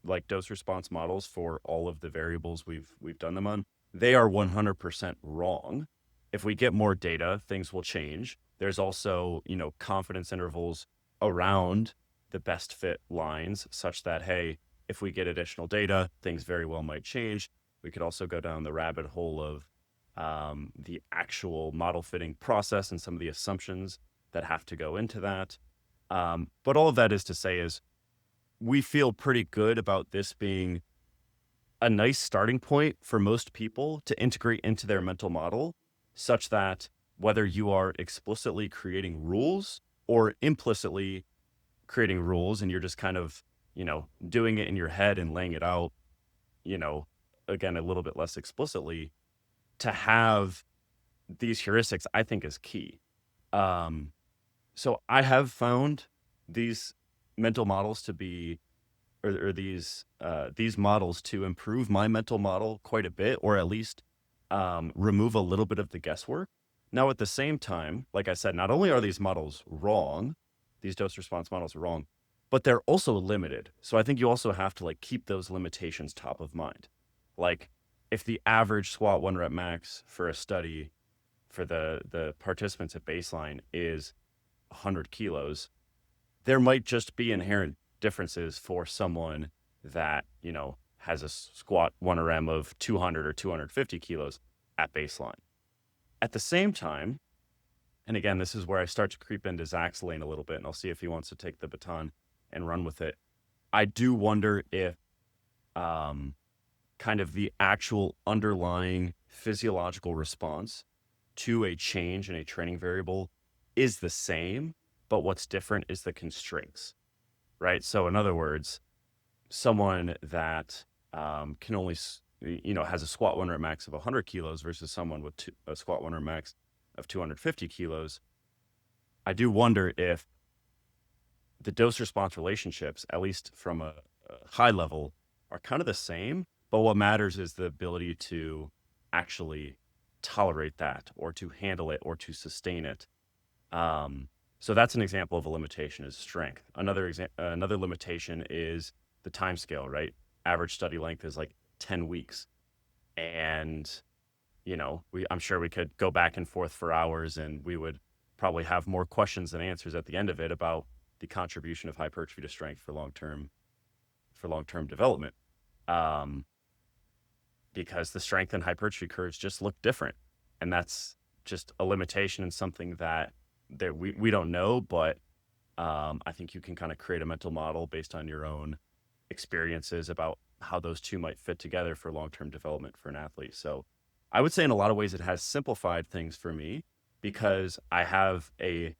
like dose response models for all of the variables we've done them on, they are 100% wrong. If we get more data, things will change. There's also, confidence intervals around the best fit lines such that, hey, if we get additional data, things very well might change. We could also go down the rabbit hole of the actual model fitting process and some of the assumptions that have to go into that. But all of that is to say is we feel pretty good about this being a nice starting point for most people to integrate into their mental model, such that whether you are explicitly creating rules or implicitly creating rules and you're just kind of, doing it in your head and laying it out, again, a little bit less explicitly, to have these heuristics, I think is key. So I have found these mental models to be, or these models to improve my mental model quite a bit, or at least remove a little bit of the guesswork. Now, at the same time, like I said, not only are these models wrong, these dose response models are wrong, but they're also limited. So I think you also have to like keep those limitations top of mind. Like if the average squat 1 rep max for a study for the participants at baseline is 100 kilos, there might just be inherent differences for someone that, has a squat 1RM of 200 or 250 kilos at baseline. At the same time, and again, this is where I start to creep into Zach's lane a little bit, and I'll see if he wants to take the baton and run with it. I do wonder if kind of the actual underlying physiological response to a change in a training variable is the same, but what's different is the constraints, right? So in other words, someone that can only, has a squat 1 rep max of 100 kilos versus someone with a squat 1 rep max of 250 kilos, I do wonder if the dose response relationships, at least from a high level, are kind of the same, but what matters is the ability to actually tolerate that or to handle it or to sustain it. So that's an example of a limitation is strength. Another limitation is the time scale, right? Average study length is like 10 weeks. And, I'm sure we could go back and forth for hours and we would probably have more questions than answers at the end of it about the contribution of hypertrophy to strength for long-term development. Because the strength and hypertrophy curves just look different. And that's just a limitation and something that we don't know, but I think you can kind of create a mental model based on your own experiences about how those two might fit together for long-term development for an athlete. So I would say in a lot of ways it has simplified things for me because I have a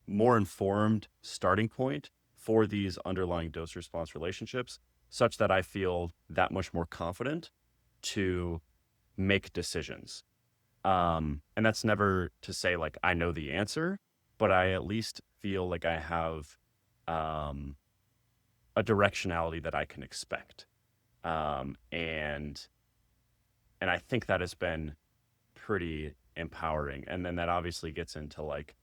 more informed starting point for these underlying dose response relationships such that I feel that much more confident to make decisions. And that's never to say like I know the answer, but I at least feel like I have a directionality that I can expect. And I think that has been pretty empowering. And then that obviously gets into like,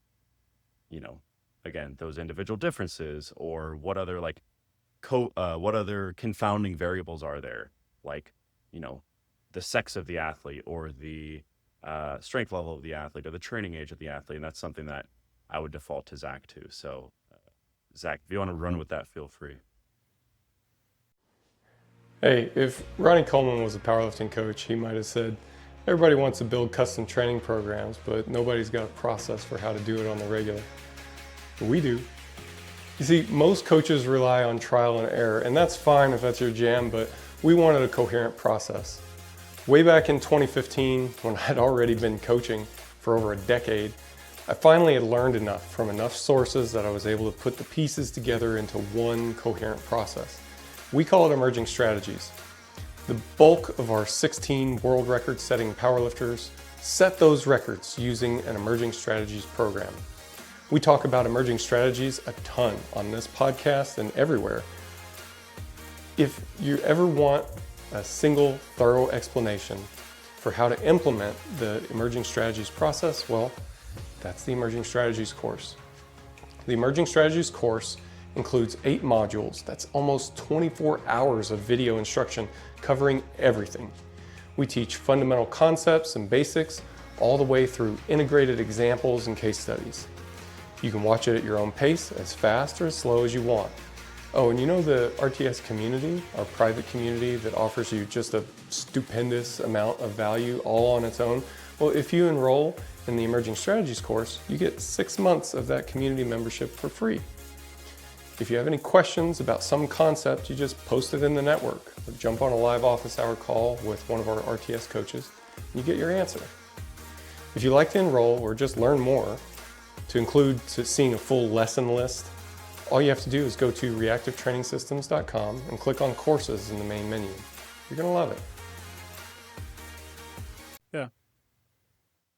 again, those individual differences, or what other like what other confounding variables are there, like, the sex of the athlete, or the strength level of the athlete, or the training age of the athlete. And that's something that I would default to Zac to. So Zac, if you want to run with that, feel free. Hey, if Ronnie Coleman was a powerlifting coach, he might have said, everybody wants to build custom training programs, but nobody's got a process for how to do it on the regular. But we do. You see, most coaches rely on trial and error, and that's fine if that's your jam, but we wanted a coherent process. Way back in 2015, when I'd already been coaching for over a decade, I finally had learned enough from enough sources that I was able to put the pieces together into one coherent process. We call it emerging strategies. The bulk of our 16 world record-setting powerlifters set those records using an emerging strategies program. We talk about emerging strategies a ton on this podcast and everywhere. If you ever want a single, thorough explanation for how to implement the emerging strategies process, well, that's the Emerging Strategies course. The Emerging Strategies course includes 8 modules. That's almost 24 hours of video instruction covering everything. We teach fundamental concepts and basics all the way through integrated examples and case studies. You can watch it at your own pace, as fast or as slow as you want. Oh, and you know the RTS community, our private community that offers you just a stupendous amount of value all on its own? Well, if you enroll in the Emerging Strategies course, you get 6 months of that community membership for free. If you have any questions about some concept, you just post it in the network, or jump on a live office hour call with one of our RTS coaches, and you get your answer. If you'd like to enroll or just learn more, to include seeing a full lesson list, all you have to do is go to reactivetrainingsystems.com and click on courses in the main menu. You're gonna love it. Yeah.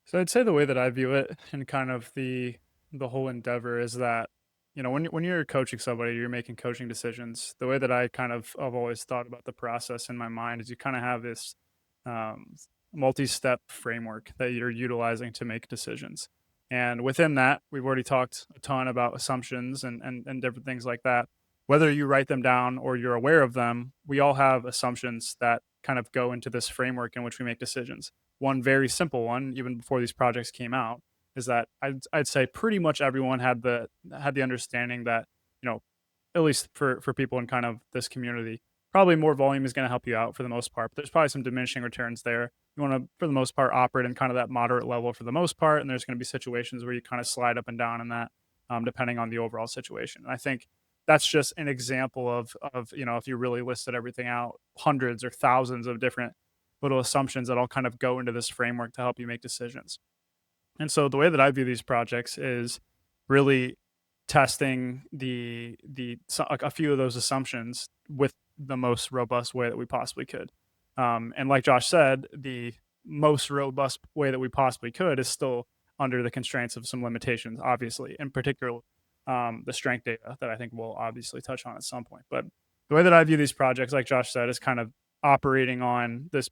So I'd say the way that I view it and kind of the whole endeavor is that, when you're coaching somebody, you're making coaching decisions. The way that I've always thought about the process in my mind is you kind of have this multi-step framework that you're utilizing to make decisions. And within that, we've already talked a ton about assumptions and different things like that. Whether you write them down or you're aware of them, we all have assumptions that kind of go into this framework in which we make decisions. One very simple one, even before these projects came out, is that I'd say pretty much everyone had the understanding that, at least for people in kind of this community, probably more volume is going to help you out for the most part. But there's probably some diminishing returns there. You want to, for the most part, operate in kind of that moderate level for the most part. And there's going to be situations where you kind of slide up and down in that, depending on the overall situation. And I think that's just an example of if you really listed everything out, hundreds or thousands of different little assumptions that all kind of go into this framework to help you make decisions. And so the way that I view these projects is really testing a few of those assumptions with the most robust way that we possibly could. And like Josh said, the most robust way that we possibly could is still under the constraints of some limitations, obviously, in particular, the strength data that I think we'll obviously touch on at some point. But the way that I view these projects, like Josh said, is kind of operating on this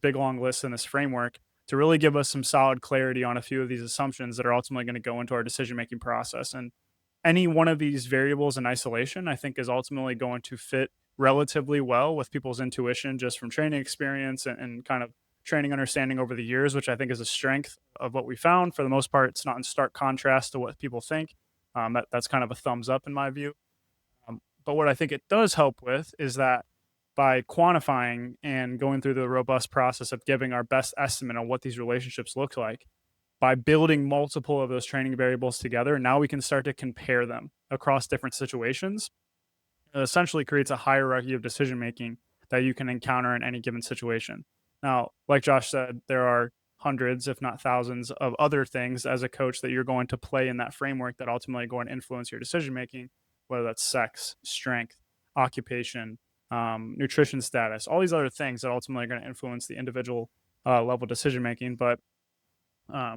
big long list and this framework to really give us some solid clarity on a few of these assumptions that are ultimately going to go into our decision-making process. And any one of these variables in isolation, I think, is ultimately going to fit relatively well with people's intuition just from training experience and kind of training understanding over the years, which I think is a strength of what we found. For the most part, it's not in stark contrast to what people think. That's kind of a thumbs up in my view. But what I think it does help with is that by quantifying and going through the robust process of giving our best estimate on what these relationships look like, by building multiple of those training variables together, now we can start to compare them across different situations. It essentially creates a hierarchy of decision making that you can encounter in any given situation. Now, like Josh said, there are hundreds, if not thousands, of other things as a coach that you're going to play in that framework that ultimately go and influence your decision making, whether that's sex, strength, occupation, nutrition status, all these other things that ultimately are going to influence the individual level decision making. But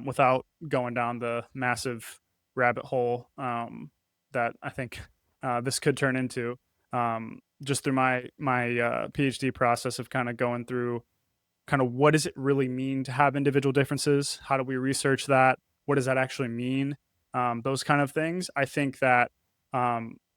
without going down the massive rabbit hole that I think this could turn into, just through my PhD process of kind of going through kind of what does it really mean to have individual differences? How do we research that? What does that actually mean? Those kind of things. I think that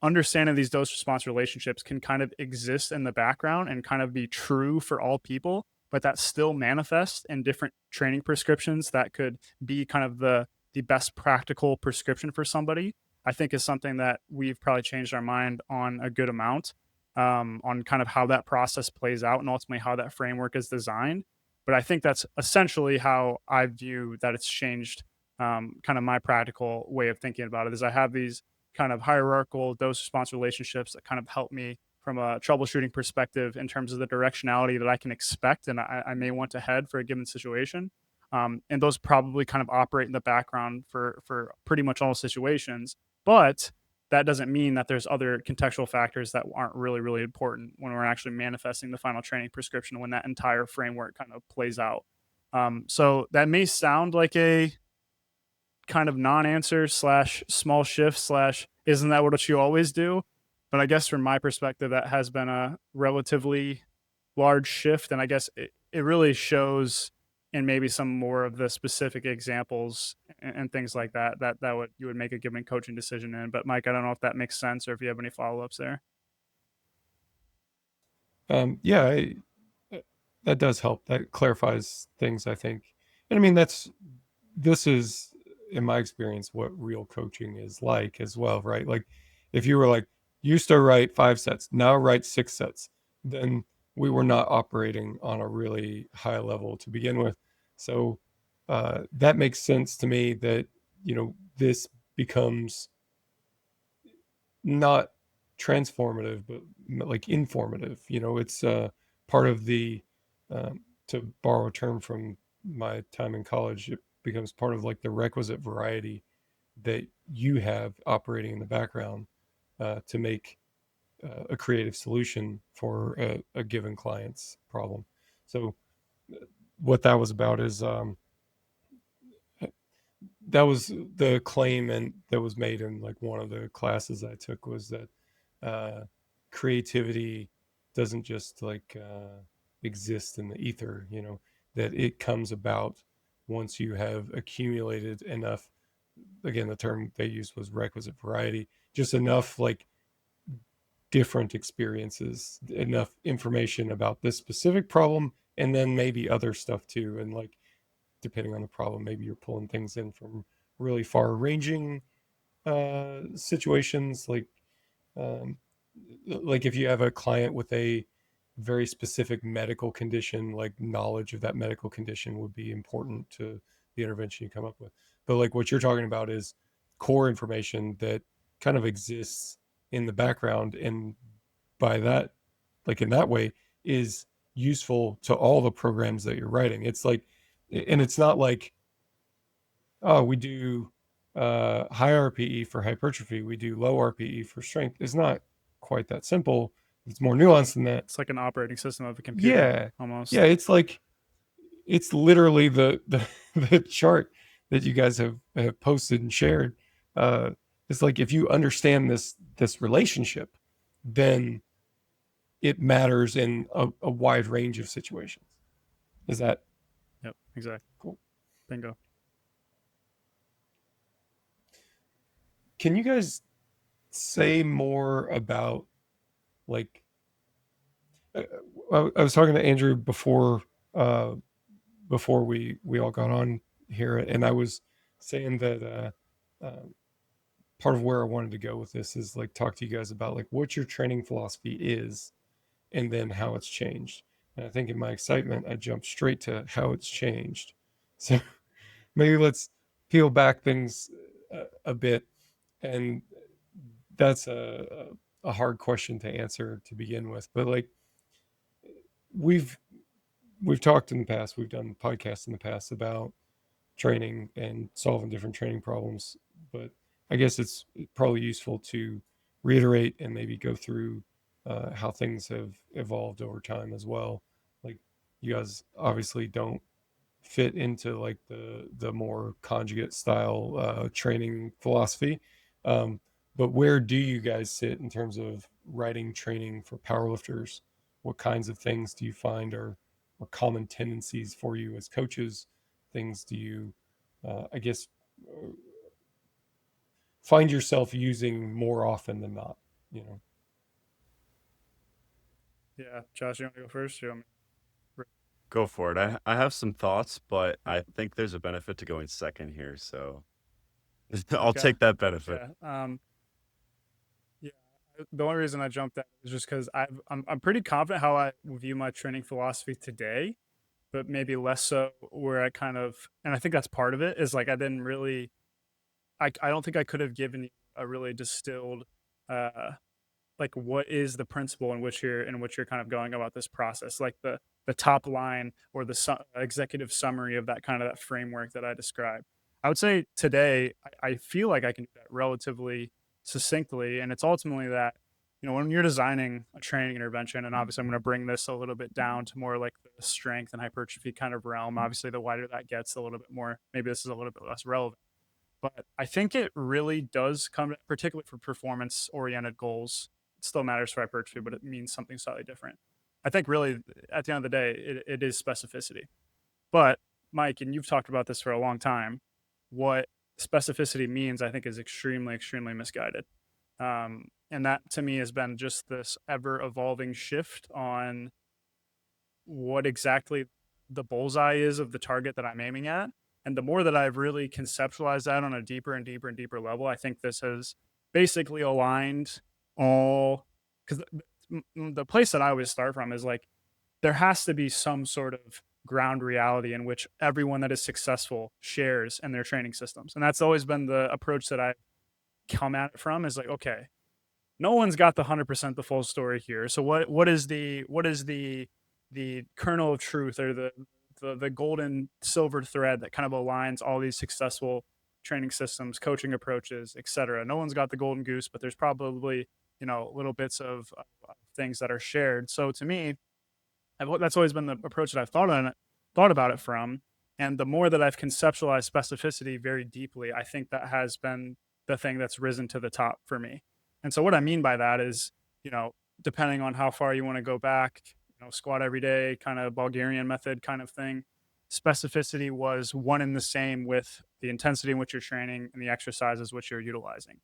understanding these dose response relationships can kind of exist in the background and kind of be true for all people, but that still manifests in different training prescriptions that could be kind of the best practical prescription for somebody. I think is something that we've probably changed our mind on a good amount, on kind of how that process plays out and ultimately how that framework is designed. But I think that's essentially how I view that it's changed kind of my practical way of thinking about it is I have these kind of hierarchical dose response relationships that kind of help me from a troubleshooting perspective in terms of the directionality that I can expect and I may want to head for a given situation. And those probably kind of operate in the background for pretty much all situations. But that doesn't mean that there's other contextual factors that aren't really, really important when we're actually manifesting the final training prescription when that entire framework kind of plays out. So that may sound like a kind of non-answer slash small shift slash isn't that what you always do? But I guess from my perspective, that has been a relatively large shift. And I guess it really shows in maybe some more of the specific examples and things like that you would make a given coaching decision in. But Mike, I don't know if that makes sense or if you have any follow-ups there. Yeah, that does help. That clarifies things, I think. And I mean, this is, in my experience, what real coaching is like as well, right? Like if you were like, used to write 5 sets, now write 6 sets, then we were not operating on a really high level to begin with. So that makes sense to me that, this becomes not transformative, but like informative. It's part of the, to borrow a term from my time in college, it becomes part of like the requisite variety that you have operating in the background to make a creative solution for a given client's problem. So what that was about is that was the claim and that was made in like one of the classes I took was that creativity doesn't just like exist in the ether, that it comes about once you have accumulated enough. Again, the term they used was requisite variety, just enough like different experiences, enough information about this specific problem, and then maybe other stuff too. And like, depending on the problem, maybe you're pulling things in from really far ranging situations. Like if you have a client with a very specific medical condition, like knowledge of that medical condition would be important to the intervention you come up with. But like what you're talking about is core information that kind of exists in the background, and by that, like in that way, is useful to all the programs that you're writing. It's like, and it's not like, oh, we do high RPE for hypertrophy, we do low RPE for strength. It's not quite that simple. It's more nuanced than that. It's like an operating system of a computer. Yeah, almost. Yeah, it's like, it's literally the the chart that you guys have posted and shared. It's like if you understand this relationship, then it matters in a wide range of situations. Is that? Yep, exactly. Cool. Bingo. Can you guys say more about like? I was talking to Andrew before we all got on here, and I was saying that part of where I wanted to go with this is like talk to you guys about like what your training philosophy is, and then how it's changed. And I think in my excitement, I jumped straight to how it's changed. So maybe let's peel back things a bit, and that's a hard question to answer to begin with. But like we've talked in the past, we've done podcasts in the past about training and solving different training problems, but I guess it's probably useful to reiterate and maybe go through how things have evolved over time as well. Like you guys obviously don't fit into like the more conjugate style training philosophy. But where do you guys sit in terms of writing training for powerlifters? What kinds of things do you find are common tendencies for you as coaches? Things do you, I guess, find yourself using more often than not? You know. Yeah, Josh, you want to go first? You want me- Go for it. I have some thoughts, but I think there's a benefit to going second here, so I'll Okay. take that benefit. Yeah. Yeah. The only reason I jumped at it is just because I'm pretty confident how I view my training philosophy today, but maybe less so where I kind of, and I think that's part of it, is like I didn't really, I don't think I could have given you a really distilled like what is the principle in which you're kind of going about this process, like the top line or the executive summary of that kind of that framework that I described. I would say today I feel like I can do that relatively succinctly, and it's ultimately that, you know, when you're designing a training intervention, and obviously I'm going to bring this a little bit down to more like the strength and hypertrophy kind of realm. Obviously the wider that gets, a little bit more, maybe this is a little bit less relevant, but I think it really does come, particularly for performance oriented goals. It still matters for hypertrophy, but it means something slightly different. I think really at the end of the day, it is specificity. But Mike, and you've talked about this for a long time, what specificity means, I think, is extremely, extremely misguided. And that to me has been just this ever evolving shift on what exactly the bullseye is of the target that I'm aiming at. And the more that I've really conceptualized that on a deeper and deeper and deeper level, I think this has basically aligned all, because the place that I always start from is like, there has to be some sort of ground reality in which everyone that is successful shares in their training systems. And that's always been the approach that I come at it from, is like, okay, no one's got the 100% the full story here. So what is the kernel of truth, or the golden silver thread that kind of aligns all these successful training systems, coaching approaches, etc.? No one's got the golden goose, but there's probably, you know, little bits of things that are shared. So to me, that's always been the approach that I've thought about it from. And the more that I've conceptualized specificity very deeply, I think that has been the thing that's risen to the top for me. And so what I mean by that is, you know, depending on how far you want to go back, you know, squat every day, kind of Bulgarian method kind of thing, specificity was one and the same with the intensity in which you're training and the exercises which you're utilizing.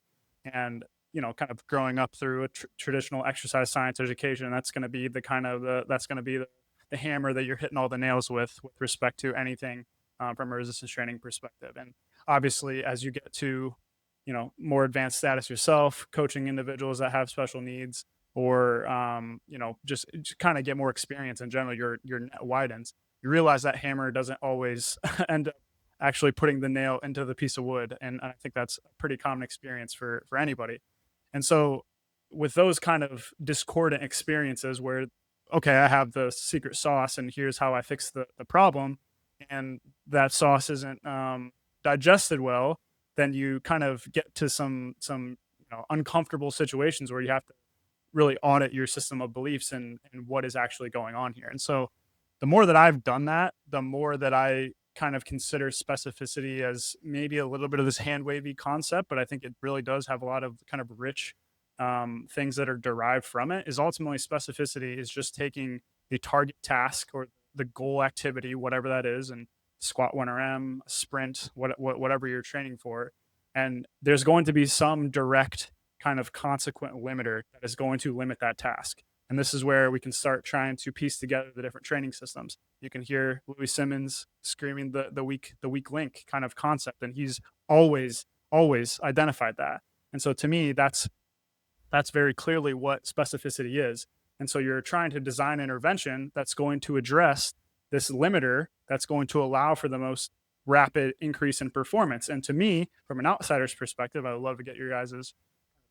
And, you know, kind of growing up through a traditional exercise science education, that's going to be the kind of that's going to be the hammer that you're hitting all the nails with respect to anything from a resistance training perspective. And obviously, as you get to, you know, more advanced status yourself, coaching individuals that have special needs, or you know, just kind of get more experience in general, your net widens. You realize that hammer doesn't always end up actually putting the nail into the piece of wood, and I think that's a pretty common experience for anybody. And so, with those kind of discordant experiences where, okay, I have the secret sauce and here's how I fix the problem, and that sauce isn't digested well, then you kind of get to some you know, uncomfortable situations where you have to really audit your system of beliefs and what is actually going on here. And so the more that I've done that, the more that I kind of consider specificity as maybe a little bit of this hand wavy concept, but I think it really does have a lot of kind of rich things that are derived from it. Is ultimately specificity is just taking the target task or the goal activity, whatever that is, and squat 1RM, sprint, whatever you're training for. And there's going to be some direct kind of consequent limiter that is going to limit that task. And this is where we can start trying to piece together the different training systems. You can hear Louis Simmons screaming the weak link kind of concept, and he's always identified that. And so to me, that's very clearly what specificity is. And so you're trying to design intervention that's going to address this limiter, that's going to allow for the most rapid increase in performance. And to me, from an outsider's perspective, I would love to get your guys'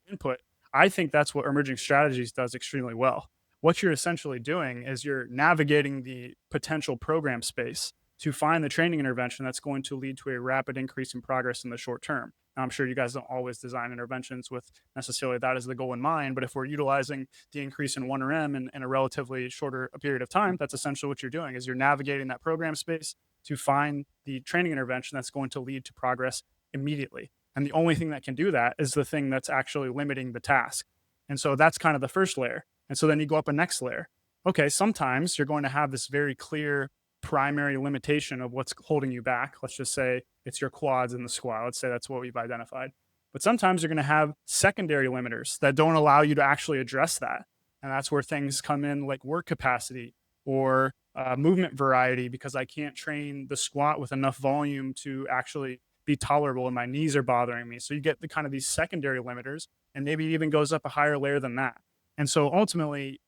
input. I think that's what emerging strategies does extremely well. What you're essentially doing is you're navigating the potential program space to find the training intervention that's going to lead to a rapid increase in progress in the short term. I'm sure you guys don't always design interventions with necessarily that as the goal in mind, but if we're utilizing the increase in 1RM in a relatively shorter period of time, that's essentially what you're doing, is you're navigating that program space to find the training intervention that's going to lead to progress immediately. And the only thing that can do that is the thing that's actually limiting the task. And so that's kind of the first layer. And so then you go up a next layer. Okay, sometimes you're going to have this very clear primary limitation of what's holding you back. Let's just say it's your quads in the squat. Let's say that's what we've identified. But sometimes you're going to have secondary limiters that don't allow you to actually address that. And that's where things come in, like work capacity or movement variety, because I can't train the squat with enough volume to actually be tolerable and my knees are bothering me. So you get the kind of these secondary limiters, and maybe it even goes up a higher layer than that. And so ultimately,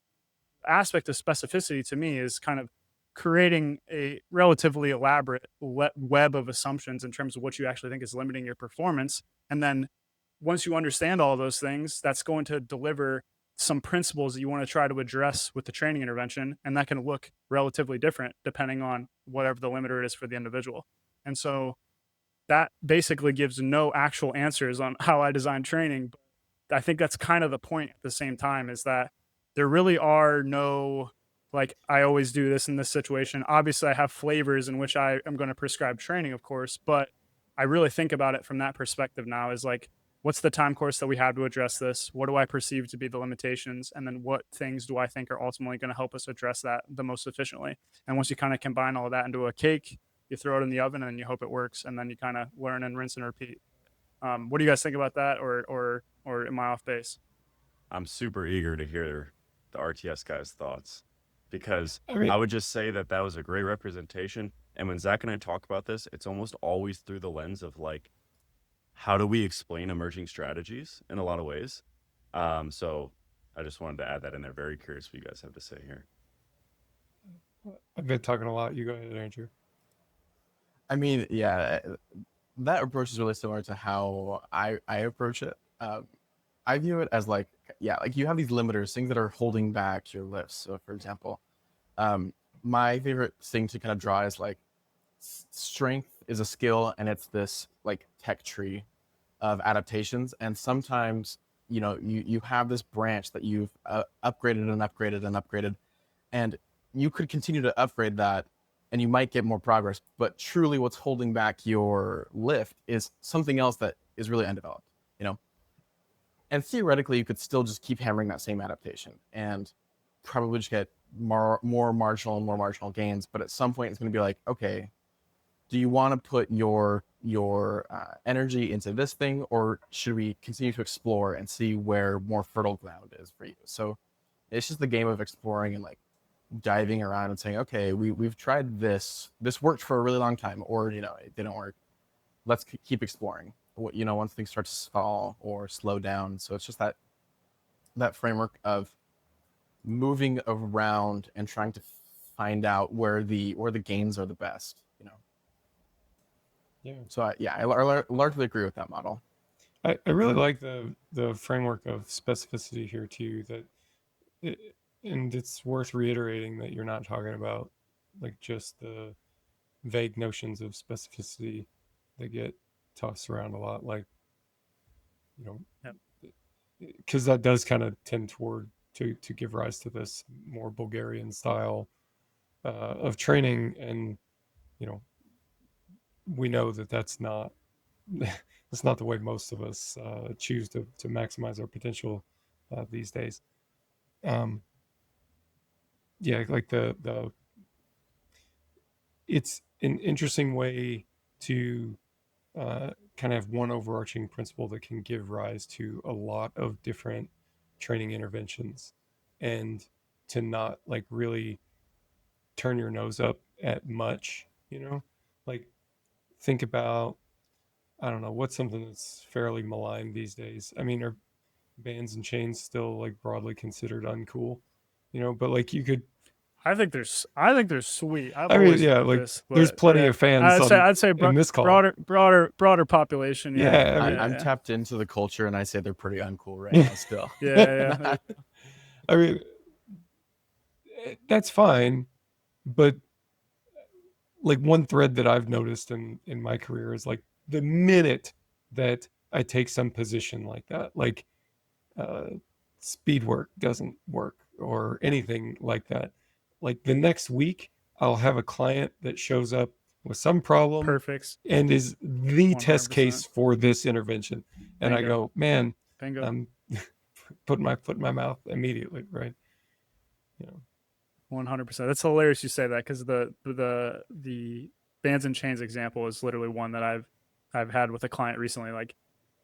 aspect of specificity to me is kind of creating a relatively elaborate web of assumptions in terms of what you actually think is limiting your performance. And then once you understand all of those things, that's going to deliver some principles that you want to try to address with the training intervention. And that can look relatively different depending on whatever the limiter is for the individual. And so that basically gives no actual answers on how I design training. But I think that's kind of the point at the same time, is that there really are no, like, I always do this in this situation. Obviously, I have flavors in which I am going to prescribe training, of course, but I really think about it from that perspective now, is like, what's the time course that we have to address this? What do I perceive to be the limitations? And then what things do I think are ultimately going to help us address that the most efficiently? And once you kind of combine all of that into a cake, you throw it in the oven and you hope it works. And then you kind of learn and rinse and repeat. What do you guys think about that? Or am I off base? I'm super eager to hear the RTS guys' thoughts, because I mean, I would just say that that was a great representation. And when Zach and I talk about this, it's almost always through the lens of like, how do we explain emerging strategies in a lot of ways? So I just wanted to add that in there. Very curious what you guys have to say here. I've been talking a lot. You go ahead, Andrew. I mean, yeah, that approach is really similar to how I approach it. I view it as like, yeah, like you have these limiters, things that are holding back your lifts. So, for example, my favorite thing to kind of draw is like strength is a skill, and it's this like tech tree of adaptations. And sometimes, you know, you have this branch that you've upgraded and upgraded and upgraded, and you could continue to upgrade that and you might get more progress, but truly what's holding back your lift is something else that is really undeveloped, you know? And theoretically, you could still just keep hammering that same adaptation and probably just get more marginal and more marginal gains. But at some point, it's going to be like, okay, do you want to put your energy into this thing, or should we continue to explore and see where more fertile ground is for you? So it's just the game of exploring and like diving around and saying, okay, we've tried this worked for a really long time, or, you know, it didn't work. Let's keep exploring. What, you know, once things start to stall or slow down. So it's just that framework of moving around and trying to find out where the gains are the best, you know. Yeah. So I largely agree with that model. I really like the framework of specificity here too. And it's worth reiterating that you're not talking about like just the vague notions of specificity that get tossed around a lot, like, you know, because that does kind of tend toward to give rise to this more Bulgarian style of training, and you know, we know that that's not that's not the way most of us choose to maximize our potential these days. Yeah, like the it's an interesting way to kind of have one overarching principle that can give rise to a lot of different training interventions, and to not like really turn your nose up at much, you know, like think about, I don't know, what's something that's fairly maligned these days. I mean, are bands and chains still like broadly considered uncool, you know, but like you could, I think they're sweet. I've I mean, always yeah, loved like this, there's but plenty yeah, of fans I'd say in this call. broader population. Yeah, Yeah, I mean, I'm yeah. tapped into the culture, and I say they're pretty uncool right Yeah. now still. Yeah. I mean, that's fine, but like one thread that I've noticed in my career is like the minute that I take some position like that, like speed work doesn't work or anything like that. Like the next week, I'll have a client that shows up with some problem Perfect. and is the test 100%. case for this intervention. And I Bingo. go, man, Bingo. I'm putting my foot in my mouth immediately, right? 100%. That's hilarious you say that, because the bands and chains example is literally one that I've had with a client recently. Like,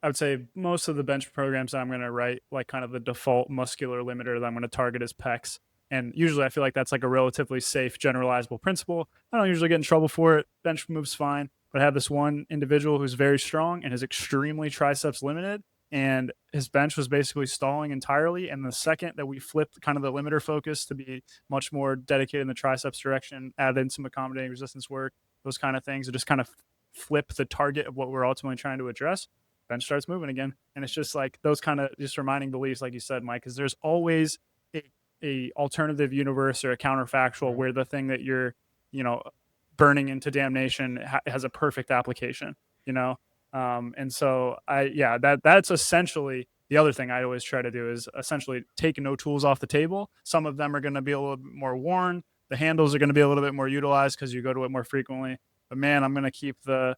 I would say most of the bench programs that I'm going to write, like kind of the default muscular limiter that I'm going to target is pecs. And usually I feel like that's like a relatively safe, generalizable principle. I don't usually get in trouble for it. Bench moves fine. But I have this one individual who's very strong and is extremely triceps limited, and his bench was basically stalling entirely. And the second that we flipped kind of the limiter focus to be much more dedicated in the triceps direction, add in some accommodating resistance work, those kind of things, and just kind of flip the target of what we're ultimately trying to address, bench starts moving again. And it's just like those kind of just reminding beliefs, like you said, Mike, because there's always a alternative universe or a counterfactual where the thing that you're, burning into damnation has a perfect application, and so that's essentially the other thing I always try to do, is essentially take no tools off the table. Some of them are going to be a little bit more worn. The handles are going to be a little bit more utilized because you go to it more frequently. But man, I'm going to keep the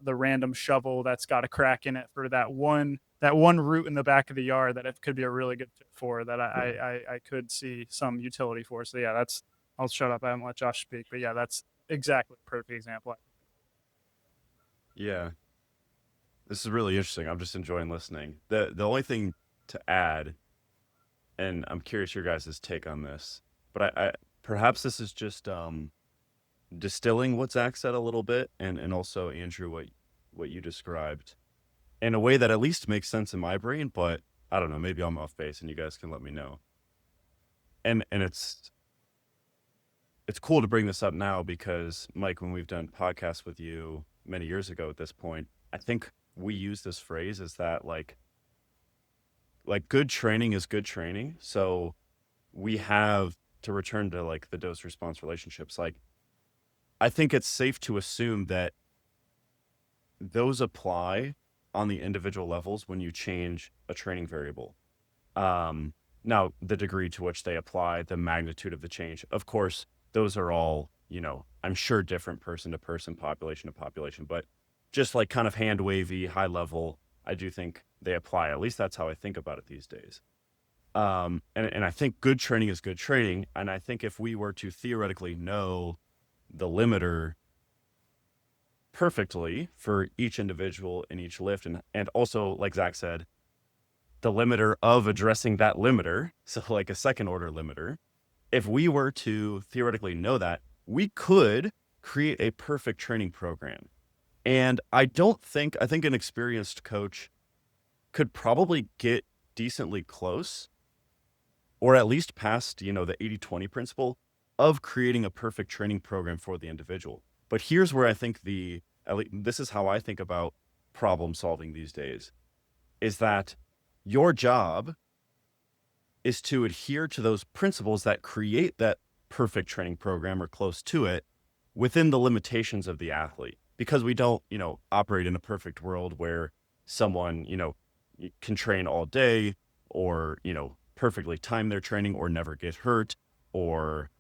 random shovel that's got a crack in it for that one root in the back of the yard that it could be a really good fit for, that I could see some utility for. So yeah, I'll shut up. I haven't let Josh speak, but yeah, that's exactly a perfect example. Yeah. This is really interesting. I'm just enjoying listening. The only thing to add, and I'm curious your guys' take on this, but I perhaps this is just distilling what Zac said a little bit, and also Andrew, what you described, in a way that at least makes sense in my brain, but I don't know, maybe I'm off base and you guys can let me know. And it's cool to bring this up now because, Mike, when we've done podcasts with you many years ago at this point, I think we use this phrase is that like good training is good training. So we have to return to like the dose response relationships. Like, I think it's safe to assume that those apply on the individual levels when you change a training variable. Now, the degree to which they apply, the magnitude of the change, of course, those are all, I'm sure different person to person, population to population, but just like kind of hand wavy, high level, I do think they apply. At least that's how I think about it these days. And I think good training is good training. And I think if we were to theoretically know the limiter perfectly for each individual in each lift, and also, like Zac said, the limiter of addressing that limiter, so like a second order limiter, if we were to theoretically know that, we could create a perfect training program. And I think an experienced coach could probably get decently close, or at least past, the 80-20 principle of creating a perfect training program for the individual. But here's where I think this is how I think about problem solving these days, is that your job is to adhere to those principles that create that perfect training program or close to it within the limitations of the athlete. Because we don't, operate in a perfect world where someone, can train all day or, perfectly time their training or never get hurt or,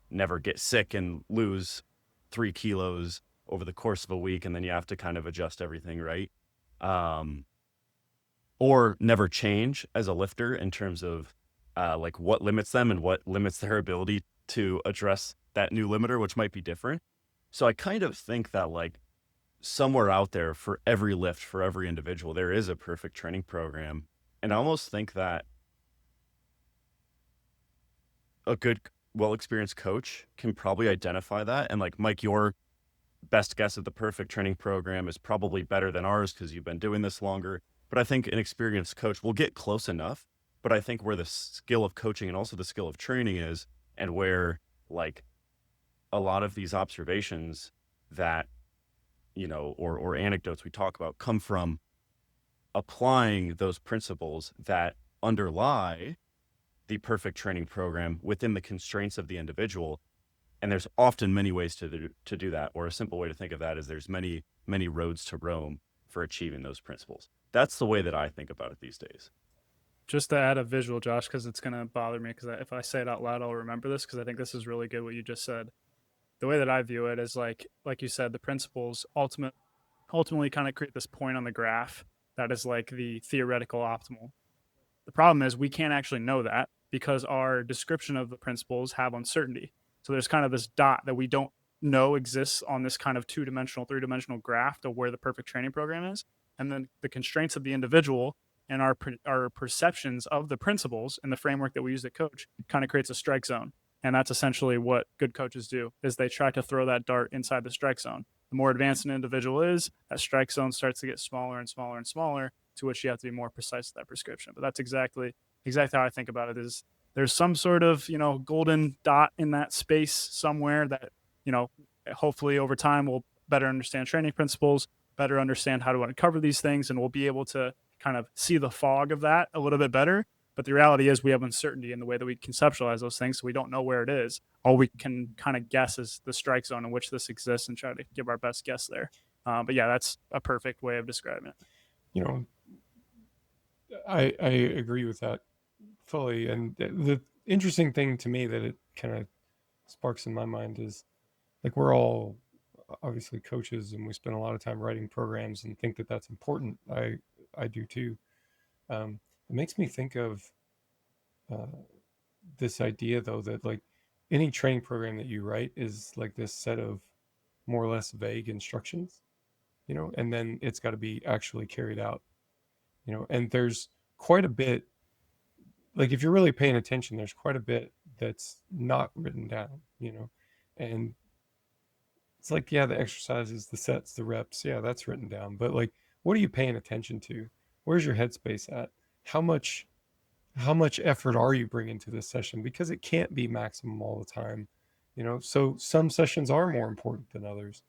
never get sick and lose 3 kilos over the course of a week. And then you have to kind of adjust everything, right? Or never change as a lifter in terms of like what limits them and what limits their ability to address that new limiter, which might be different. So I kind of think that like somewhere out there for every lift, for every individual, there is a perfect training program. And I almost think that a good, well-experienced coach can probably identify that. And like, Mike, your best guess at the perfect training program is probably better than ours because you've been doing this longer. But I think an experienced coach will get close enough. But I think where the skill of coaching and also the skill of training is, and where like a lot of these observations that, or anecdotes we talk about come from applying those principles that underlie the perfect training program within the constraints of the individual. And there's often many ways to do that, or a simple way to think of that is there's many, many roads to Rome for achieving those principles. That's the way that I think about it these days. Just to add a visual, Josh, because it's going to bother me, because if I say it out loud, I'll remember this, because I think this is really good what you just said. The way that I view it is like you said, the principles ultimately kind of create this point on the graph that is like the theoretical optimal. The problem is we can't actually know that because our description of the principles have uncertainty. So there's kind of this dot that we don't know exists on this kind of 2-dimensional, 3-dimensional graph of where the perfect training program is. And then the constraints of the individual and our perceptions of the principles and the framework that we use to coach kind of creates a strike zone. And that's essentially what good coaches do, is they try to throw that dart inside the strike zone. The more advanced an individual is, that strike zone starts to get smaller and smaller and smaller, to which you have to be more precise with that prescription. But that's exactly how I think about it. Is there's some sort of, golden dot in that space somewhere that, hopefully over time we'll better understand training principles, better understand how to uncover these things, and we'll be able to kind of see the fog of that a little bit better. But the reality is we have uncertainty in the way that we conceptualize those things, so we don't know where it is. All we can kind of guess is the strike zone in which this exists and try to give our best guess there. But yeah, that's a perfect way of describing it. I agree with that fully. And the interesting thing to me that it kind of sparks in my mind is, like, we're all obviously coaches and we spend a lot of time writing programs and think that that's important. I do too. It makes me think of this idea, though, that like any training program that you write is like this set of more or less vague instructions, and then it's got to be actually carried out, and there's quite a bit, like if you're really paying attention, there's quite a bit that's not written down, and it's like, yeah, the exercises, the sets, the reps, yeah, that's written down. But like, what are you paying attention to? Where's your headspace at? How much effort are you bringing to this session? Because it can't be maximum all the time, so some sessions are more important than others.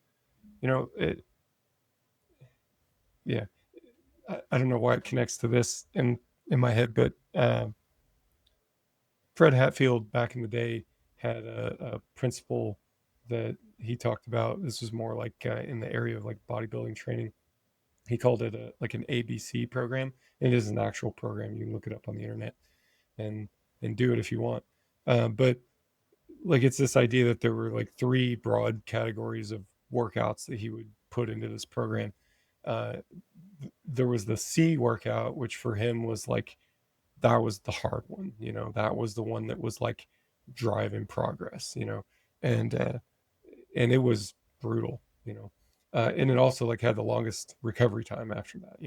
Yeah, I don't know why it connects to this in my head, but Fred Hatfield back in the day had a principle that he talked about. This was more like in the area of like bodybuilding training. He called it like an ABC program. It is an actual program. You can look it up on the internet and do it if you want. But like, it's this idea that there were like 3 broad categories of workouts that he would put into this program. There was the C workout, which for him was like, that was the hard one, that was the one that was like driving progress, and it was brutal, and it also like had the longest recovery time after that,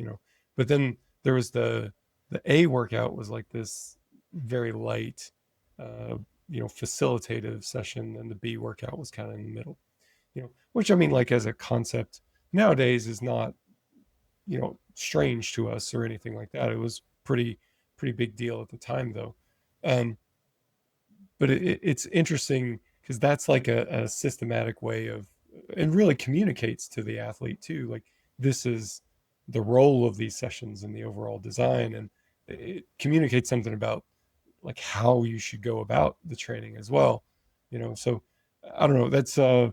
but then there was the A workout was like this very light, facilitative session, and the B workout was kind of in the middle, which, I mean, like, as a concept nowadays is not, strange to us or anything like that. It was pretty big deal at the time, though. But it's interesting because that's like a systematic way of, and really communicates to the athlete too, like, this is the role of these sessions in the overall design, and it communicates something about like how you should go about the training as well, so I don't know, that's a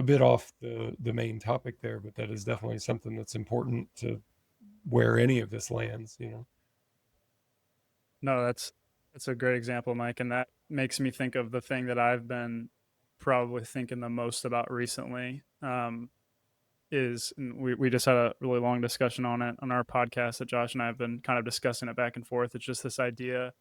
bit off the main topic there, but that is definitely something that's important to where any of this lands. No, that's a great example, Mike, and that makes me think of the thing that I've been probably thinking the most about recently. Is, and we just had a really long discussion on it on our podcast that Josh and I have been kind of discussing it back and forth. It's just this idea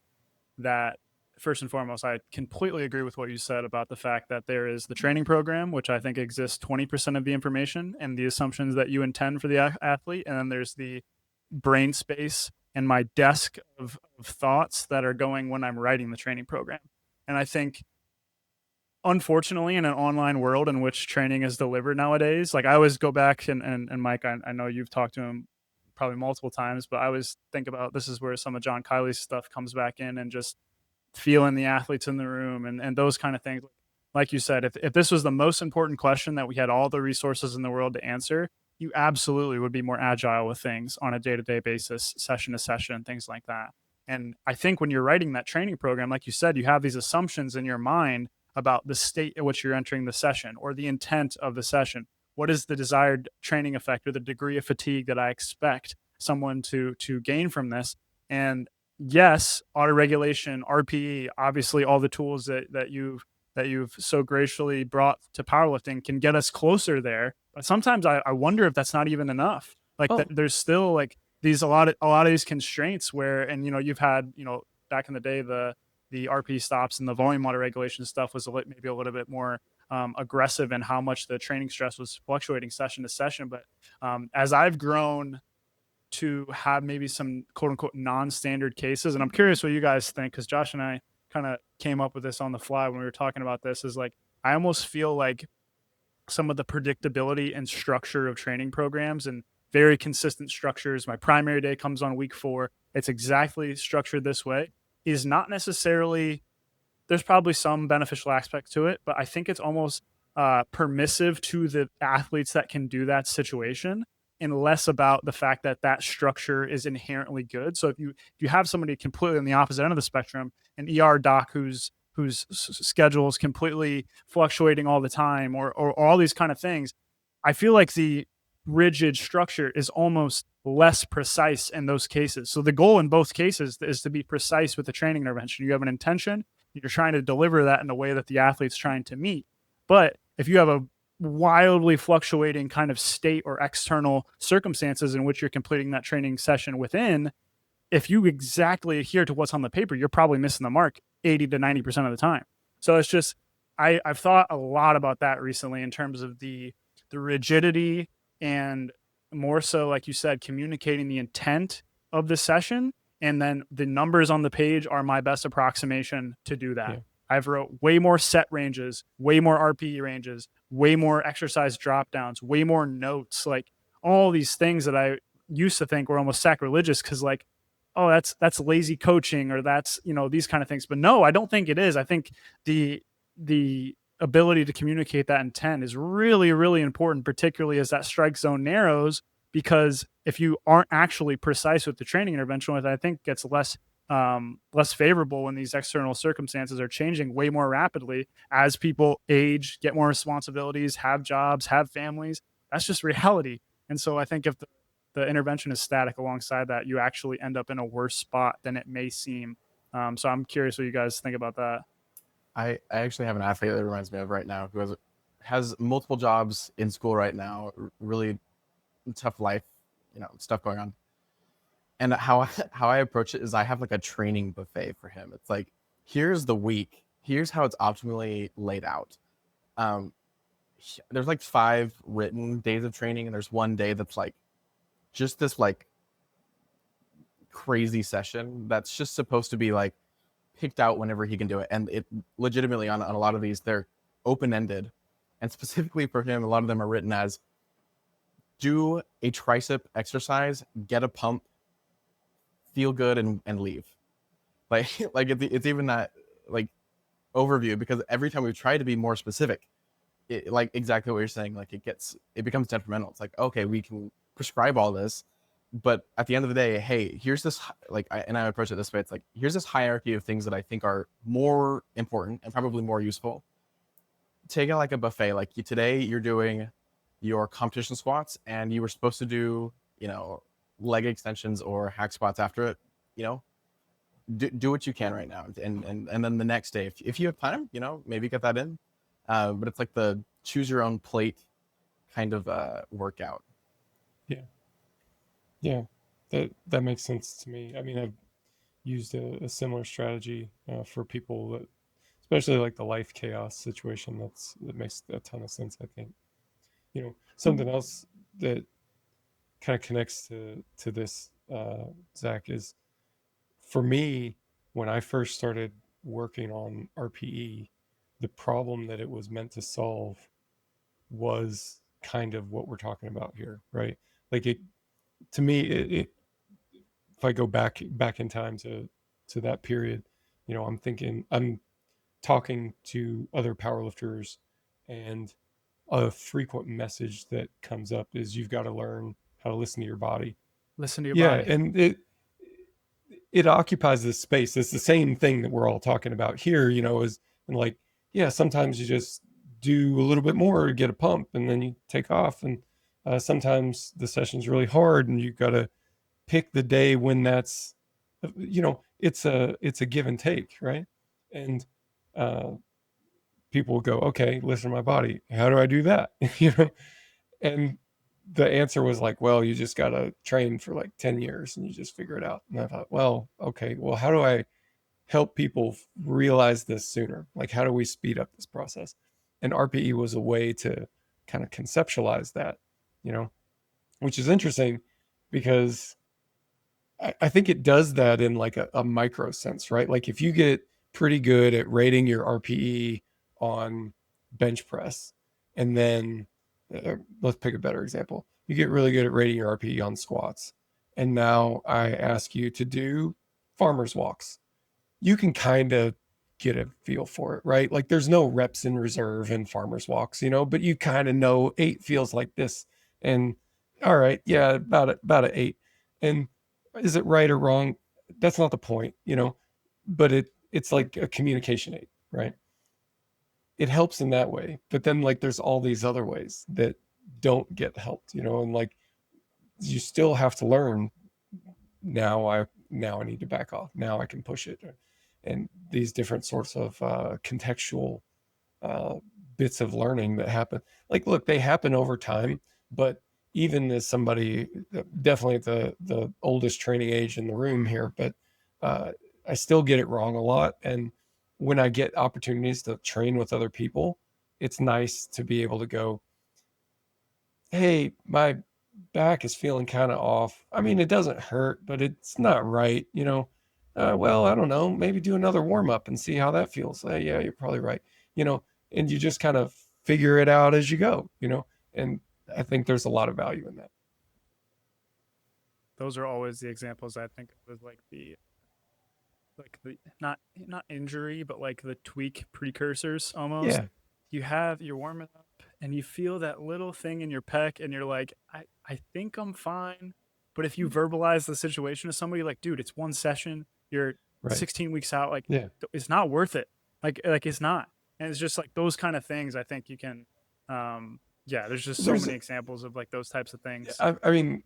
that, first and foremost, I completely agree with what you said about the fact that there is the training program, which I think exists 20% of the information and the assumptions that you intend for the athlete. And then there's the brain space and my desk of thoughts that are going when I'm writing the training program. And I think, unfortunately, in an online world in which training is delivered nowadays, like, I always go back and Mike, I know you've talked to him probably multiple times, but I always think about, this is where some of John Kiley's stuff comes back in, and just feeling the athletes in the room and those kind of things. Like you said, if this was the most important question that we had all the resources in the world to answer, you absolutely would be more agile with things on a day-to-day basis, session to session, things like that. And I think when you're writing that training program, like you said, you have these assumptions in your mind about the state at which you're entering the session or the intent of the session. what is the desired training effect or the degree of fatigue that I expect someone to gain from this? And yes, autoregulation, RPE, obviously all the tools that you've so graciously brought to powerlifting can get us closer there. But sometimes I wonder if that's not even enough. Like Oh. there's still like a lot of these constraints where, and you've had, back in the day, the RP stops and the volume autoregulation stuff was maybe a little bit more aggressive in how much the training stress was fluctuating session to session. But as I've grown to have maybe some quote unquote non-standard cases, and I'm curious what you guys think, because Josh and I kind of came up with this on the fly when we were talking about this, is like I almost feel like some of the predictability and structure of training programs and very consistent structures. My primary day comes on week 4. It's exactly structured this way, is not necessarily, there's probably some beneficial aspect to it, but I think it's almost permissive to the athletes that can do that situation, and less about the fact that that structure is inherently good. So if you have somebody completely on the opposite end of the spectrum, an ER doc whose schedule is completely fluctuating all the time, or all these kind of things, I feel like the rigid structure is almost less precise in those cases. So the goal in both cases is to be precise with the training intervention. You have an intention, you're trying to deliver that in a way that the athlete's trying to meet. But if you have a wildly fluctuating kind of state or external circumstances in which you're completing that training session within, if you exactly adhere to what's on the paper, you're probably missing the mark 80 to 90% of the time. So it's just, I've thought a lot about that recently in terms of the rigidity, and more so, like you said, communicating the intent of the session. And then the numbers on the page are my best approximation to do that. Yeah. I've wrote way more set ranges, way more RPE ranges, way more exercise drop downs, way more notes, like all these things that I used to think were almost sacrilegious, because like, oh, that's lazy coaching, or that's, these kind of things. But no, I don't think it is. I think the ability to communicate that intent is really, really important, particularly as that strike zone narrows, because if you aren't actually precise with the training intervention, I think gets less favorable when these external circumstances are changing way more rapidly as people age, get more responsibilities, have jobs, have families. That's just reality. And so I think if the intervention is static alongside that, you actually end up in a worse spot than it may seem. So I'm curious what you guys think about that. I actually have an athlete that reminds me of right now who has multiple jobs in school right now, really tough life, stuff going on. And how I approach it is I have like a training buffet for him. It's like, here's the week, here's how it's optimally laid out. There's like 5 written days of training, and there's one day that's like just this like crazy session that's just supposed to be like picked out whenever he can do it. And it legitimately on a lot of these, they're open-ended, and specifically for him, a lot of them are written as do a tricep exercise, get a pump, feel good, and leave. Like it's even that like overview, because every time we've tried to be more specific, like exactly what you're saying, like it becomes detrimental. It's like, okay, we can prescribe all this, but at the end of the day, hey, here's this, and I approach it this way. It's like, here's this hierarchy of things that I think are more important and probably more useful. Take it like a buffet. Like today you're doing your competition squats, and you were supposed to do, leg extensions or hack squats after it. Do what you can right now. And then the next day, if you have time, maybe get that in. But it's like the choose your own plate kind of workout. Yeah, that makes sense to me. I mean, I've used a similar strategy for people that, especially like the life chaos situation. That makes a ton of sense, I think. Something else that kind of connects to this, Zach, is for me, when I first started working on RPE, the problem that it was meant to solve was kind of what we're talking about here, right? Like to me, if I go back in time to that period, I'm talking to other powerlifters, and a frequent message that comes up is you've got to learn how to listen to your body. Listen to your Yeah, body. and it occupies this space. It's the same thing that we're all talking about here, and like, yeah, sometimes you just do a little bit more to get a pump, and then you take off. And sometimes the session's really hard, and you got to pick the day when that's, it's a give and take, right? And people will go, okay, listen to my body. How do I do that? And the answer was like, well, you just got to train for like 10 years and you just figure it out. And I thought, well, okay, well, how do I help people realize this sooner? Like, how do we speed up this process? And RPE was a way to kind of conceptualize that, which is interesting because I think it does that in like a micro sense, right? Like if you get pretty good at rating your RPE on bench press, and then let's pick a better example. You get really good at rating your RPE on squats, and now I ask you to do farmer's walks. You can kind of get a feel for it, right? Like there's no reps in reserve in farmer's walks, but you kind of know 8 feels like this, and all right, yeah, about an 8. And is it right or wrong? That's not the point, but it's like a communication aid, right? It helps in that way. But then like there's all these other ways that don't get helped, and like you still have to learn. Now I need to back off. Now I can push it. And these different sorts of contextual bits of learning that happen. Like, look, they happen over time, but even as somebody definitely at the oldest training age in the room here, but I still get it wrong a lot. And when I get opportunities to train with other people, it's nice to be able to go, hey, my back is feeling kind of off. I mean, it doesn't hurt, but it's not right, well, I don't know, maybe do another warm up and see how that feels. Yeah, you're probably right, and you just kind of figure it out as you go, and I think there's a lot of value in that. Those are always the examples I think of as like the not injury, but like the tweak precursors almost. Yeah. You're warming up and you feel that little thing in your pec and you're like, I think I'm fine. But if you verbalize the situation to somebody, like, dude, it's one session, you're Right. 16 weeks out, like, Yeah. it's not worth it. Like it's not. And it's just like those kind of things I think you can, there's just so many examples of like those types of things. I mean,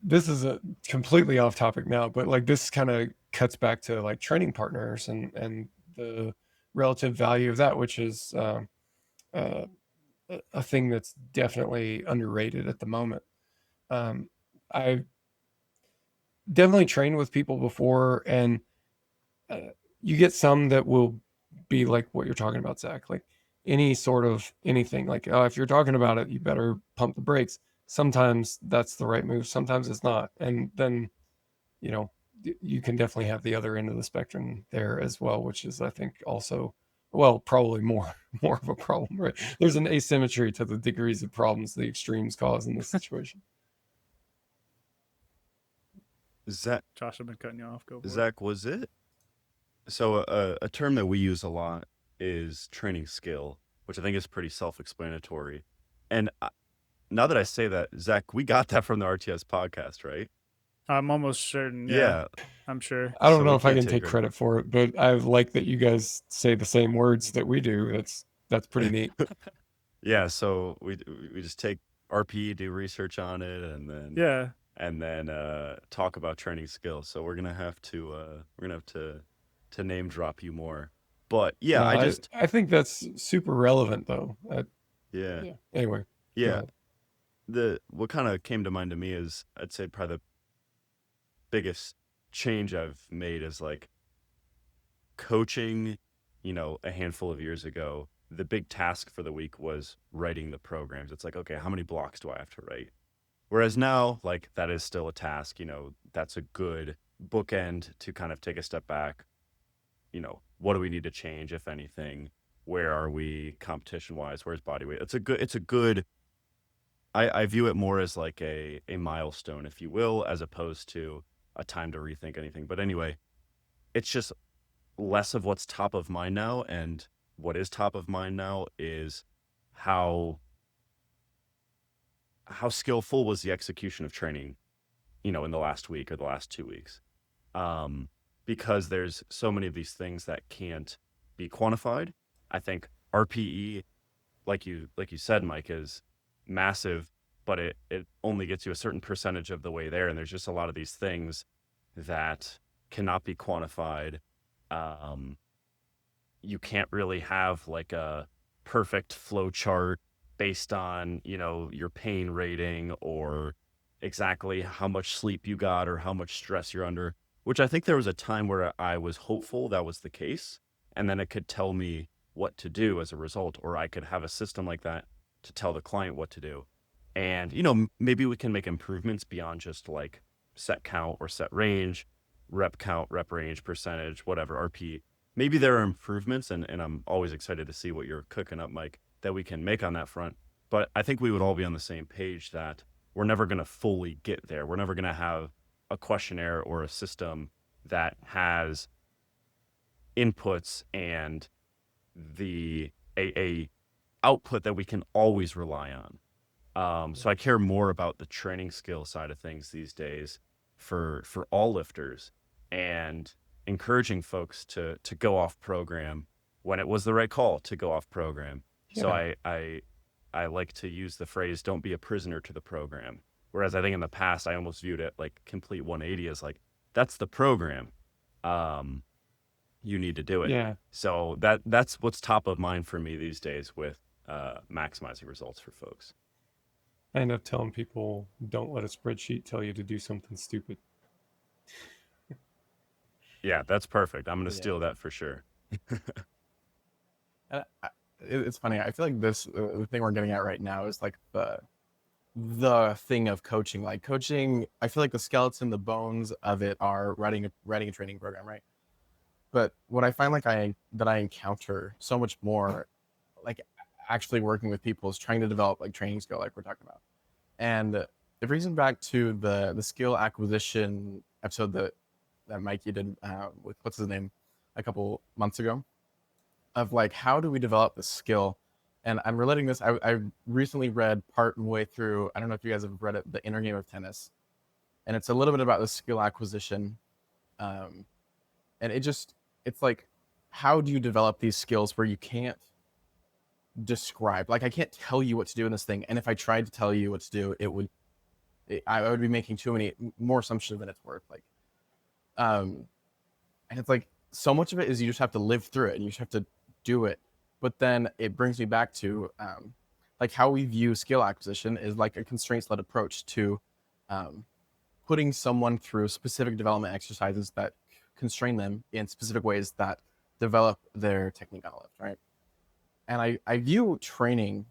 this is a completely off topic now, but like this kind of cuts back to like training partners and the relative value of that, which is a thing that's definitely underrated at the moment. I've definitely trained with people before, and you get some that will be like what you're talking about, Zach, like any sort of anything, like, if you're talking about it, you better pump the brakes. Sometimes that's the right move, sometimes it's not. And then, you can definitely have the other end of the spectrum there as well, which is, I think, also, well, probably more of a problem, right? There's an asymmetry to the degrees of problems the extremes cause in this situation. Zach, Josh, I've been cutting you off. Go for it. Zach, was it? So a term that we use a lot is training skill, which I think is pretty self-explanatory. And now that I say that, Zach, we got that from the RTS podcast, right? I'm almost certain. Yeah. I'm sure. I don't So know we if I can't can take take credit for it, but I like that you guys say the same words that we do. That's pretty neat. Yeah, so we just take RPE, do research on it, and then talk about training skills. So we're gonna have to name drop you more. But yeah, I think that's super relevant though. yeah. Anyway. Yeah. What kind of came to mind to me is, I'd say probably the biggest change I've made is like coaching, a handful of years ago. The big task for the week was writing the programs. It's like, okay, how many blocks do I have to write? Whereas now, like, that is still a task, that's a good bookend to kind of take a step back. What do we need to change, if anything? Where are we competition wise? Where's body weight? It's a good, I view it more as like a milestone, if you will, as opposed to a time to rethink anything. But anyway, it's just less of what's top of mind now. And what is top of mind now is how skillful was the execution of training, in the last week or the last 2 weeks. Because there's so many of these things that can't be quantified. I think RPE, like you said, Mike, is massive, but it only gets you a certain percentage of the way there. And there's just a lot of these things that cannot be quantified. You can't really have like a perfect flow chart based on, your pain rating or exactly how much sleep you got or how much stress you're under, which I think there was a time where I was hopeful that was the case. And then it could tell me what to do as a result, or I could have a system like that to tell the client what to do. And, maybe we can make improvements beyond just like set count or set range, rep count, rep range, percentage, whatever, RP. Maybe there are improvements, and I'm always excited to see what you're cooking up, Mike, that we can make on that front. But I think we would all be on the same page that we're never going to fully get there. We're never going to have a questionnaire or a system that has inputs and a output that we can always rely on. So I care more about the training skill side of things these days for all lifters, and encouraging folks to go off program when it was the right call to go off program. Yeah. So I like to use the phrase, don't be a prisoner to the program. Whereas I think in the past, I almost viewed it like complete 180 as like, that's the program. You need to do it. Yeah. So that's what's top of mind for me these days with maximizing results for folks. I end up telling people, don't let a spreadsheet tell you to do something stupid. Yeah, that's perfect. I'm going to steal that for sure. It's funny. I feel like the thing we're getting at right now is like the thing of coaching. Like coaching, I feel like the skeleton, the bones of it are writing a training program, right? But what I find that I encounter so much more, like actually working with people, is trying to develop like training skill, like we're talking about. And it brings me back to the skill acquisition episode that Mikey did with what's his name a couple months ago, of like, how do we develop the skill? And I'm relating this. I recently read part way through, I don't know if you guys have read it, The Inner Game of Tennis. And it's a little bit about the skill acquisition. And it's like, how do you develop these skills where you can't describe, like I can't tell you what to do in this thing. And if I tried to tell you what to do, I would be making more assumptions than it's worth. Like, and it's like, so much of it is you just have to live through it and you just have to do it. But then it brings me back to like how we view skill acquisition is like a constraints-led approach to putting someone through specific development exercises that constrain them in specific ways that develop their technique on a lift, right? And I view training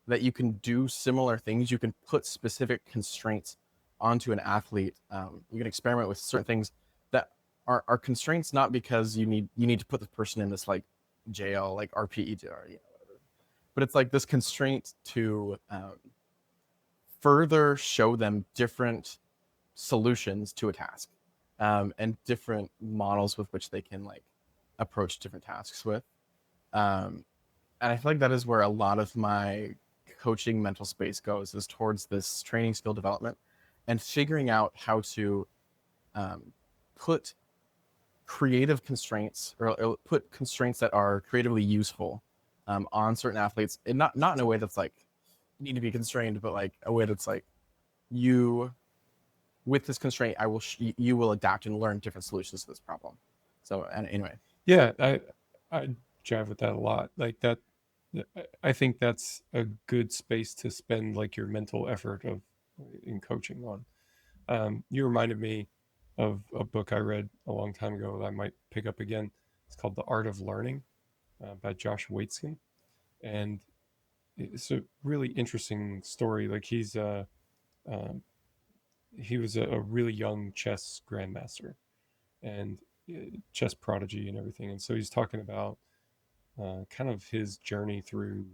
that you can do similar things. You can put specific constraints onto an athlete. You can experiment with certain things that are constraints, not because you need to put the person in this like jail, like RPE jail, whatever. But it's like this constraint to further show them different solutions to a task, and different models with which they can like approach different tasks with. And I feel like that is where a lot of my coaching mental space goes, is towards this training skill development and figuring out how to put creative constraints or put constraints that are creatively useful on certain athletes, and not in a way that's like you need to be constrained, but like a way that's like, you, with this constraint, you will adapt and learn different solutions to this problem. So, and anyway, Yeah, I jive with that a lot. Like that, I think that's a good space to spend like your mental effort in coaching on. You reminded me of a book I read a long time ago that I might pick up again. It's called The Art of Learning by Josh Waitzkin, and it's a really interesting story. Like he was a really young chess grandmaster and chess prodigy and everything, and so he's talking about kind of his journey through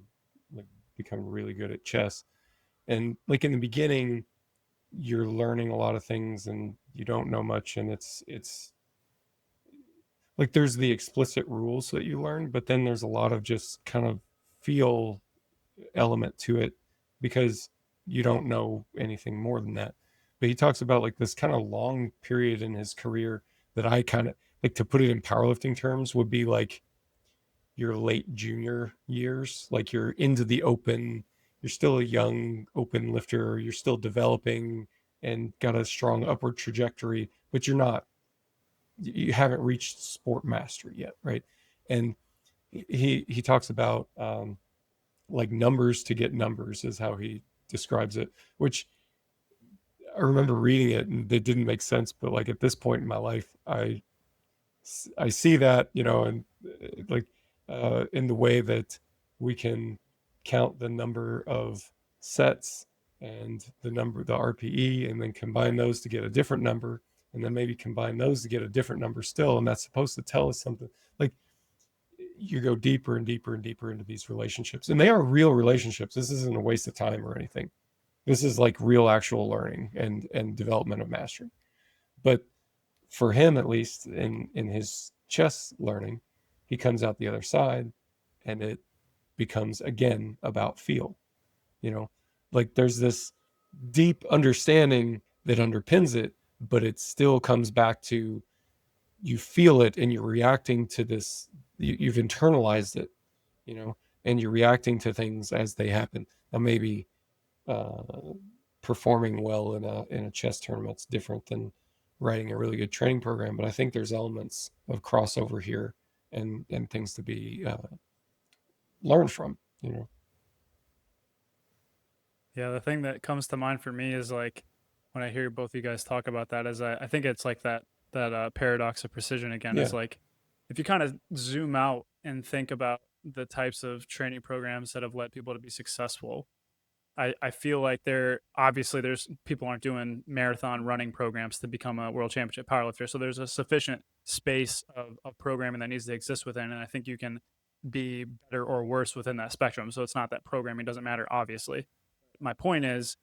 like becoming really good at chess. And like in the beginning, you're learning a lot of things and you don't know much, and it's like there's the explicit rules that you learn, but then there's a lot of just kind of feel element to it because you don't know anything more than that. But he talks about like this kind of long period in his career that I kind of like, to put it in powerlifting terms, would be like your late junior years, like you're into the open, you're still a young open lifter, you're still developing and got a strong upward trajectory, but you haven't reached sport mastery yet, right? And he talks about like numbers to get numbers is how he describes it, which I remember reading it and it didn't make sense, but like at this point in my life, I see that, and like in the way that we can count the number of sets and the RPE, and then combine those to get a different number, and then maybe combine those to get a different number still. And that's supposed to tell us something. Like you go deeper and deeper and deeper into these relationships, and they are real relationships. This isn't a waste of time or anything. This is like real actual learning and development of mastery. But for him, at least in his chess learning, he comes out the other side and it becomes again about feel. Like there's this deep understanding that underpins it, but it still comes back to you feel it and you're reacting to this. You've internalized it, and you're reacting to things as they happen. Now maybe performing well in a chess tournament's different than writing a really good training program, but I think there's elements of crossover here and things to be learned from. Yeah, the thing that comes to mind for me is like when I hear both of you guys talk about that is I think it's like that paradox of precision again. Is like if you kind of zoom out and think about the types of training programs that have led people to be successful, I feel like there's people aren't doing marathon running programs to become a world championship powerlifter. So there's a sufficient space of programming that needs to exist within. And I think you can be better or worse within that spectrum. So it's not that programming doesn't matter, obviously. My point is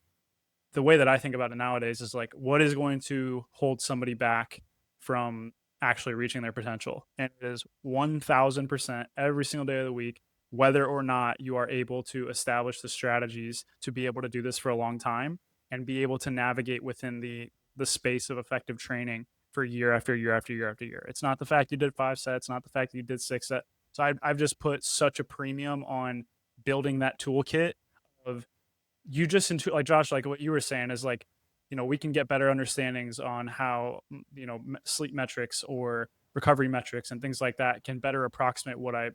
the way that I think about it nowadays is like, what is going to hold somebody back from actually reaching their potential? And it is 1000% every single day of the week, whether or not you are able to establish the strategies to be able to do this for a long time and be able to navigate within the space of effective training for year after year after year after year. It's not the fact you did 5 sets, not the fact that you did 6 sets. So I've just put such a premium on building that toolkit of you just into like Josh, like what you were saying is like, we can get better understandings on how, sleep metrics or recovery metrics and things like that can better approximate what I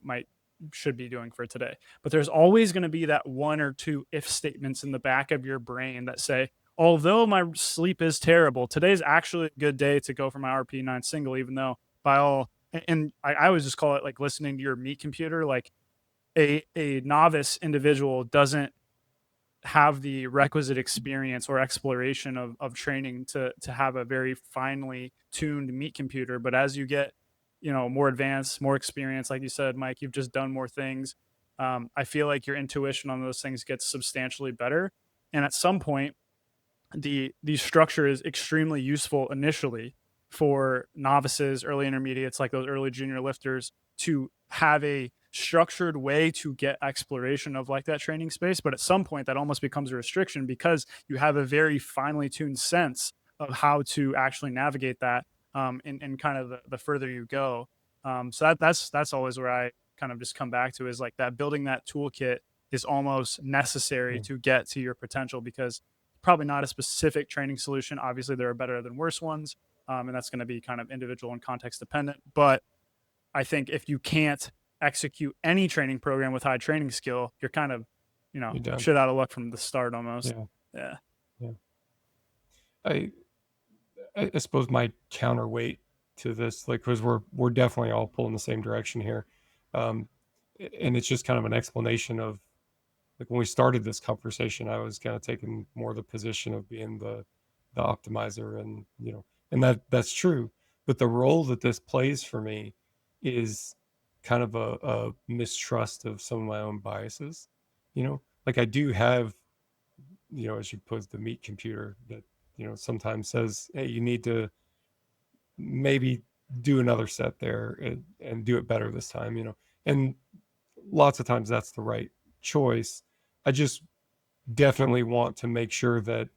should be doing for today. But there's always going to be that one or two if statements in the back of your brain that say, although my sleep is terrible, today's actually a good day to go for my RP9 single, even though by all, and I always just call it like listening to your meat computer, like a novice individual doesn't have the requisite experience or exploration of training to have a very finely tuned meat computer. But as you get, more advanced, more experience, like you said, Mike, you've just done more things. I feel like your intuition on those things gets substantially better. And at some point, the structure is extremely useful initially for novices, early intermediates, like those early junior lifters, to have a structured way to get exploration of like that training space. But at some point that almost becomes a restriction because you have a very finely tuned sense of how to actually navigate that in kind of the further you go. So that's always where I kind of just come back to is like that building that toolkit is almost necessary to get to your potential, because probably not a specific training solution. Obviously there are better than worse ones. And that's going to be kind of individual and context dependent. But I think if you can't execute any training program with high training skill, you're kind of, shit out of luck from the start almost. Yeah. I suppose my counterweight to this, like, because we're definitely all pulling the same direction here. And it's just kind of an explanation of, like, when we started this conversation, I was kind of taking more the position of being the optimizer, and and that's true. But the role that this plays for me is kind of a mistrust of some of my own biases. Like I do have, as you put, the meat computer that sometimes says, hey, you need to maybe do another set there and do it better this time. And lots of times that's the right choice. I just definitely want to make sure that,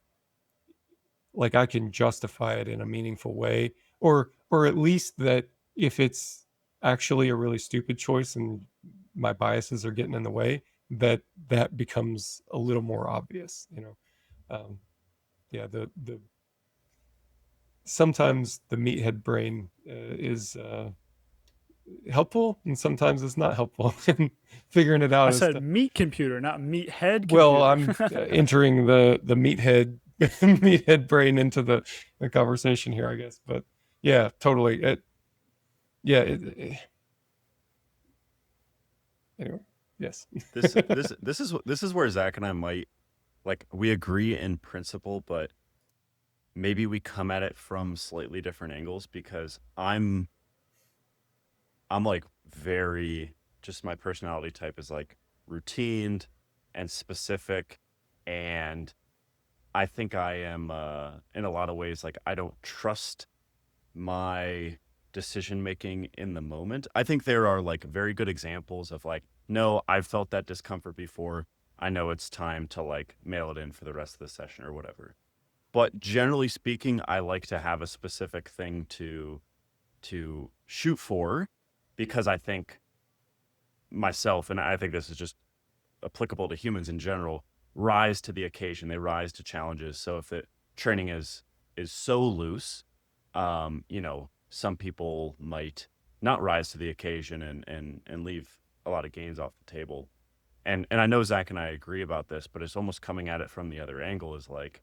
like, I can justify it in a meaningful way, or at least that if it's actually a really stupid choice and my biases are getting in the way, that becomes a little more obvious, you know. Yeah, the sometimes the meathead brain is helpful, and sometimes it's not helpful. And figuring it out I as said to, meat computer, not meathead computer. well, I'm entering the meathead meathead brain into the conversation here, I guess. But yeah, totally. Anyway, yes. This is where Zach and I might, like, we agree in principle, but maybe we come at it from slightly different angles, because I'm like very, just my personality type is like routined and specific, and I think I am in a lot of ways, like, I don't trust my decision making in the moment. I think there are like very good examples of like, no, I've felt that discomfort before. I know it's time to like mail it in for the rest of the session or whatever. But generally speaking, I like to have a specific thing to shoot for, because I think myself, and I think this is just applicable to humans in general, rise to the occasion. They rise to challenges. So if the training is so loose, you know, some people might not rise to the occasion and leave a lot of gains off the table. And I know Zach and I agree about this, but it's almost coming at it from the other angle, is like,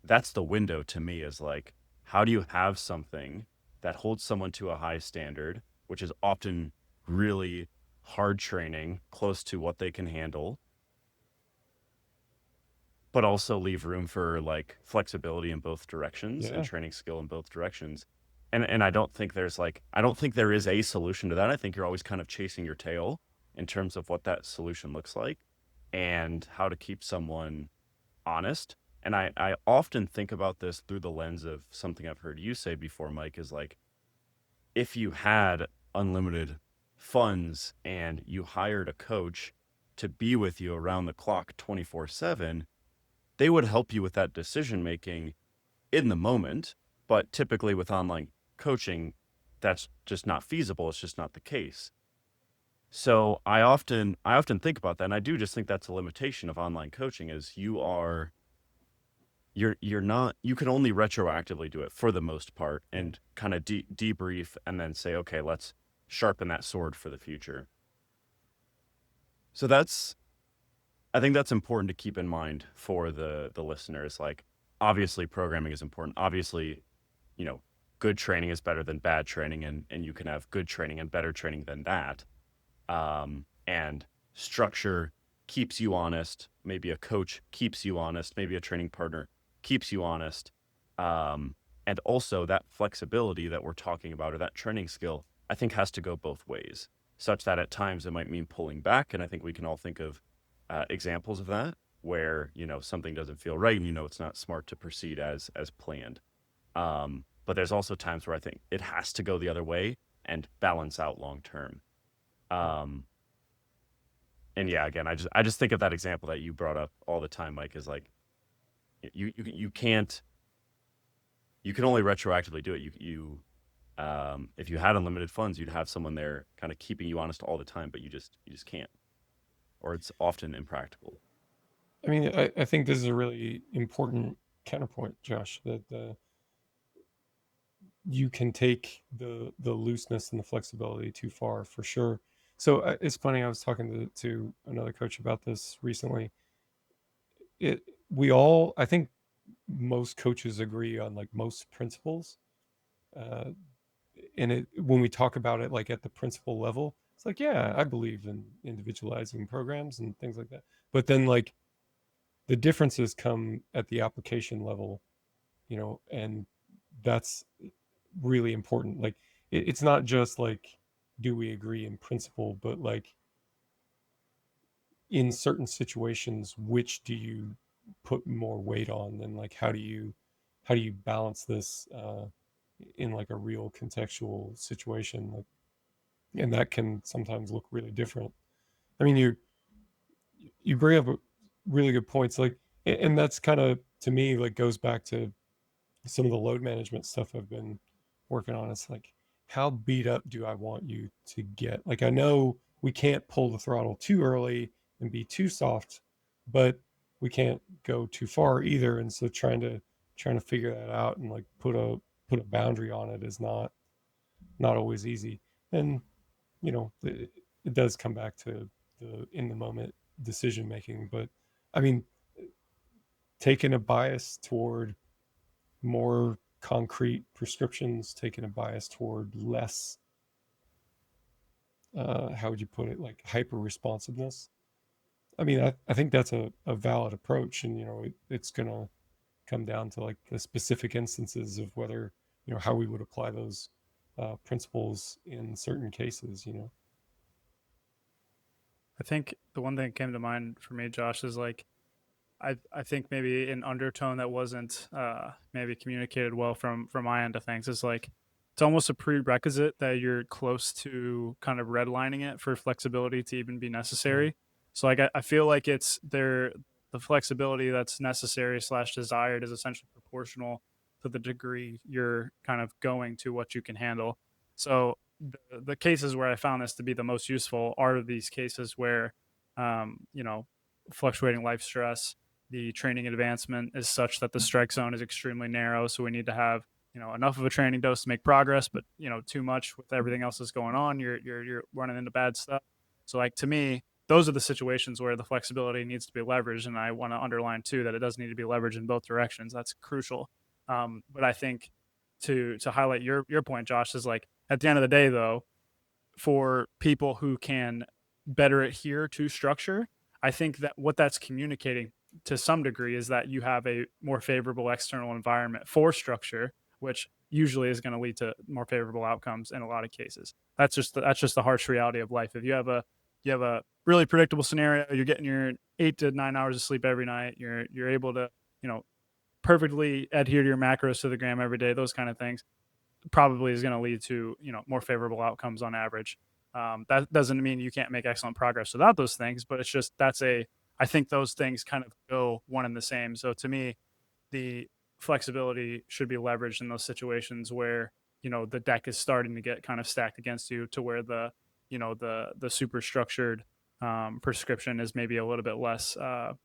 that's the window to me, is like, how do you have something that holds someone to a high standard, which is often really hard training, close to what they can handle, but also leave room for like flexibility in both directions Yeah. and training skill in both directions. And I don't think there is a solution to that. I think you're always kind of chasing your tail in terms of what that solution looks like and how to keep someone honest. And I often think about this through the lens of something I've heard you say before, Mike, is like, if you had unlimited funds and you hired a coach to be with you around the clock 24/7, they would help you with that decision making in the moment. But typically with online coaching, that's just not feasible. It's just not the case. So I often think about that, and I do just think that's a limitation of online coaching, is you're not, you can only retroactively do it for the most part, and kind of debrief and then say, okay, let's sharpen that sword for the future. So I think that's important to keep in mind for the listeners. Like, obviously programming is important. Obviously, you know, good training is better than bad training, and you can have good training and better training than that. And structure keeps you honest. Maybe a coach keeps you honest. Maybe a training partner keeps you honest. And also that flexibility that we're talking about, or that training skill, I think has to go both ways, such that at times it might mean pulling back. And I think we can all think of examples of that, where, you know, something doesn't feel right and, you know, it's not smart to proceed as planned. But there's also times where I think it has to go the other way and balance out long term. And yeah, again, I just think of that example that you brought up all the time, Mike, is like, you can't, you can only retroactively do it. If you had unlimited funds, you'd have someone there kind of keeping you honest all the time, but you just can't, or it's often impractical. I mean, I think this is a really important counterpoint, Josh, that you can take the looseness and the flexibility too far, for sure. So it's funny, I was talking to another coach about this recently. I think most coaches agree on like most principles. And when we talk about it, like at the principle level, it's like, yeah, I believe in individualizing programs and things like that. But then like the differences come at the application level, you know, and that's really important. Like it's not just like, do we agree in principle, but like in certain situations, which do you put more weight on, and like how do you balance this in like a real contextual situation, like, and that can sometimes look really different. I mean, you bring up really good points, like, and that's kind of, to me, like goes back to some of the load management stuff I've been working on. It's like, how beat up do I want you to get? Like, I know we can't pull the throttle too early and be too soft, but we can't go too far either. And so trying to figure that out and like put a boundary on it is not always easy. And it does come back to the in the moment decision making. But I mean, taking a bias toward more concrete prescriptions, taking a bias toward less how would you put it, like hyper responsiveness. I mean, I think that's a valid approach, and it's gonna come down to like the specific instances of whether how we would apply those principles in certain cases. I think the one thing that came to mind for me, Josh, is like I think maybe an undertone that wasn't maybe communicated well from my end of things is like it's almost a prerequisite that you're close to kind of redlining it for flexibility to even be necessary. So like I feel like it's there the flexibility that's necessary / desired is essentially proportional to the degree you're kind of going to what you can handle. So the cases where I found this to be the most useful are these cases where fluctuating life stress, the training advancement is such that the strike zone is extremely narrow. So we need to have, enough of a training dose to make progress, but too much with everything else that's going on. You're running into bad stuff. So like to me, those are the situations where the flexibility needs to be leveraged. And I want to underline too that it does need to be leveraged in both directions. That's crucial. But I think to highlight your point, Josh, is like at the end of the day, though, for people who can better adhere to structure, I think that what that's communicating to some degree is that you have a more favorable external environment for structure, which usually is going to lead to more favorable outcomes in a lot of cases. That's just the harsh reality of life. If you have a really predictable scenario, you're getting your 8 to 9 hours of sleep every night, you're able to perfectly adhere to your macros to the gram every day, those kind of things probably is going to lead to more favorable outcomes on average. That doesn't mean you can't make excellent progress without those things, but it's just I think those things kind of go one and the same. So to me, the flexibility should be leveraged in those situations where the deck is starting to get kind of stacked against you, to where the super structured prescription is maybe a little bit less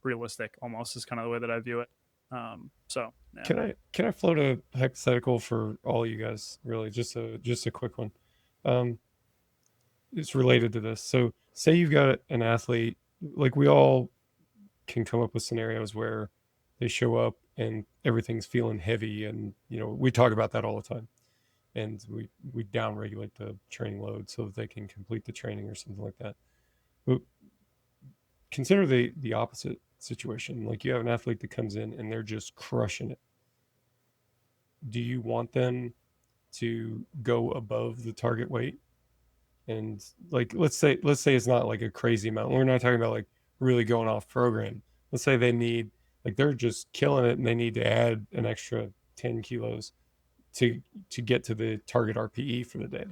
realistic. Almost is kind of the way that I view it. So yeah. Can I float a hypothetical for all you guys? Really, just a quick one. It's related to this. So, say you've got an athlete, like we all can come up with scenarios where they show up and everything's feeling heavy, and we talk about that all the time, and we downregulate the training load so that they can complete the training or something like that. But consider the opposite situation. Like you have an athlete that comes in and they're just crushing it. Do you want them to go above the target weight? And like let's say it's not like a crazy amount. We're not talking about like really going off program. Let's say they need, like they're just killing it and they need to add an extra 10 kilos to get to the target RPE for the day.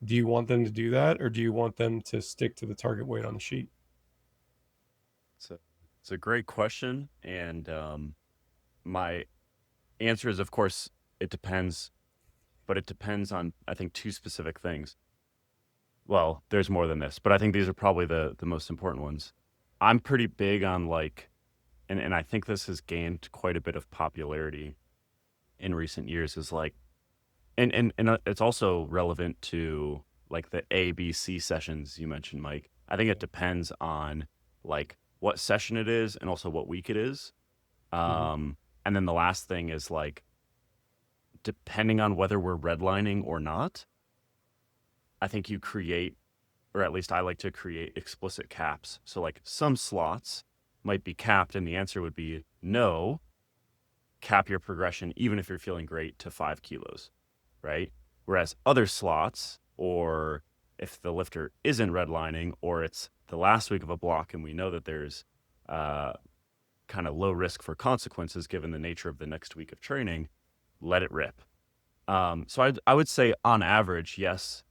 Do you want them to do that, or do you want them to stick to the target weight on the sheet? It's a great question, and my answer is, of course, it depends, but it depends on, I think, two specific things. Well, there's more than this, but I think these are probably the most important ones. I'm pretty big on like, and I think this has gained quite a bit of popularity in recent years, is like, and it's also relevant to like the A, B, C sessions you mentioned, Mike. I think it depends on like what session it is and also what week it is. And then the last thing is like, depending on whether we're redlining or not, I think you create, or at least I like to create explicit caps. So like some slots might be capped and the answer would be no, cap your progression even if you're feeling great to 5 kilos, right? Whereas other slots, or if the lifter isn't redlining or it's the last week of a block and we know that there's kind of low risk for consequences given the nature of the next week of training, let it rip. So I would say on average, yes,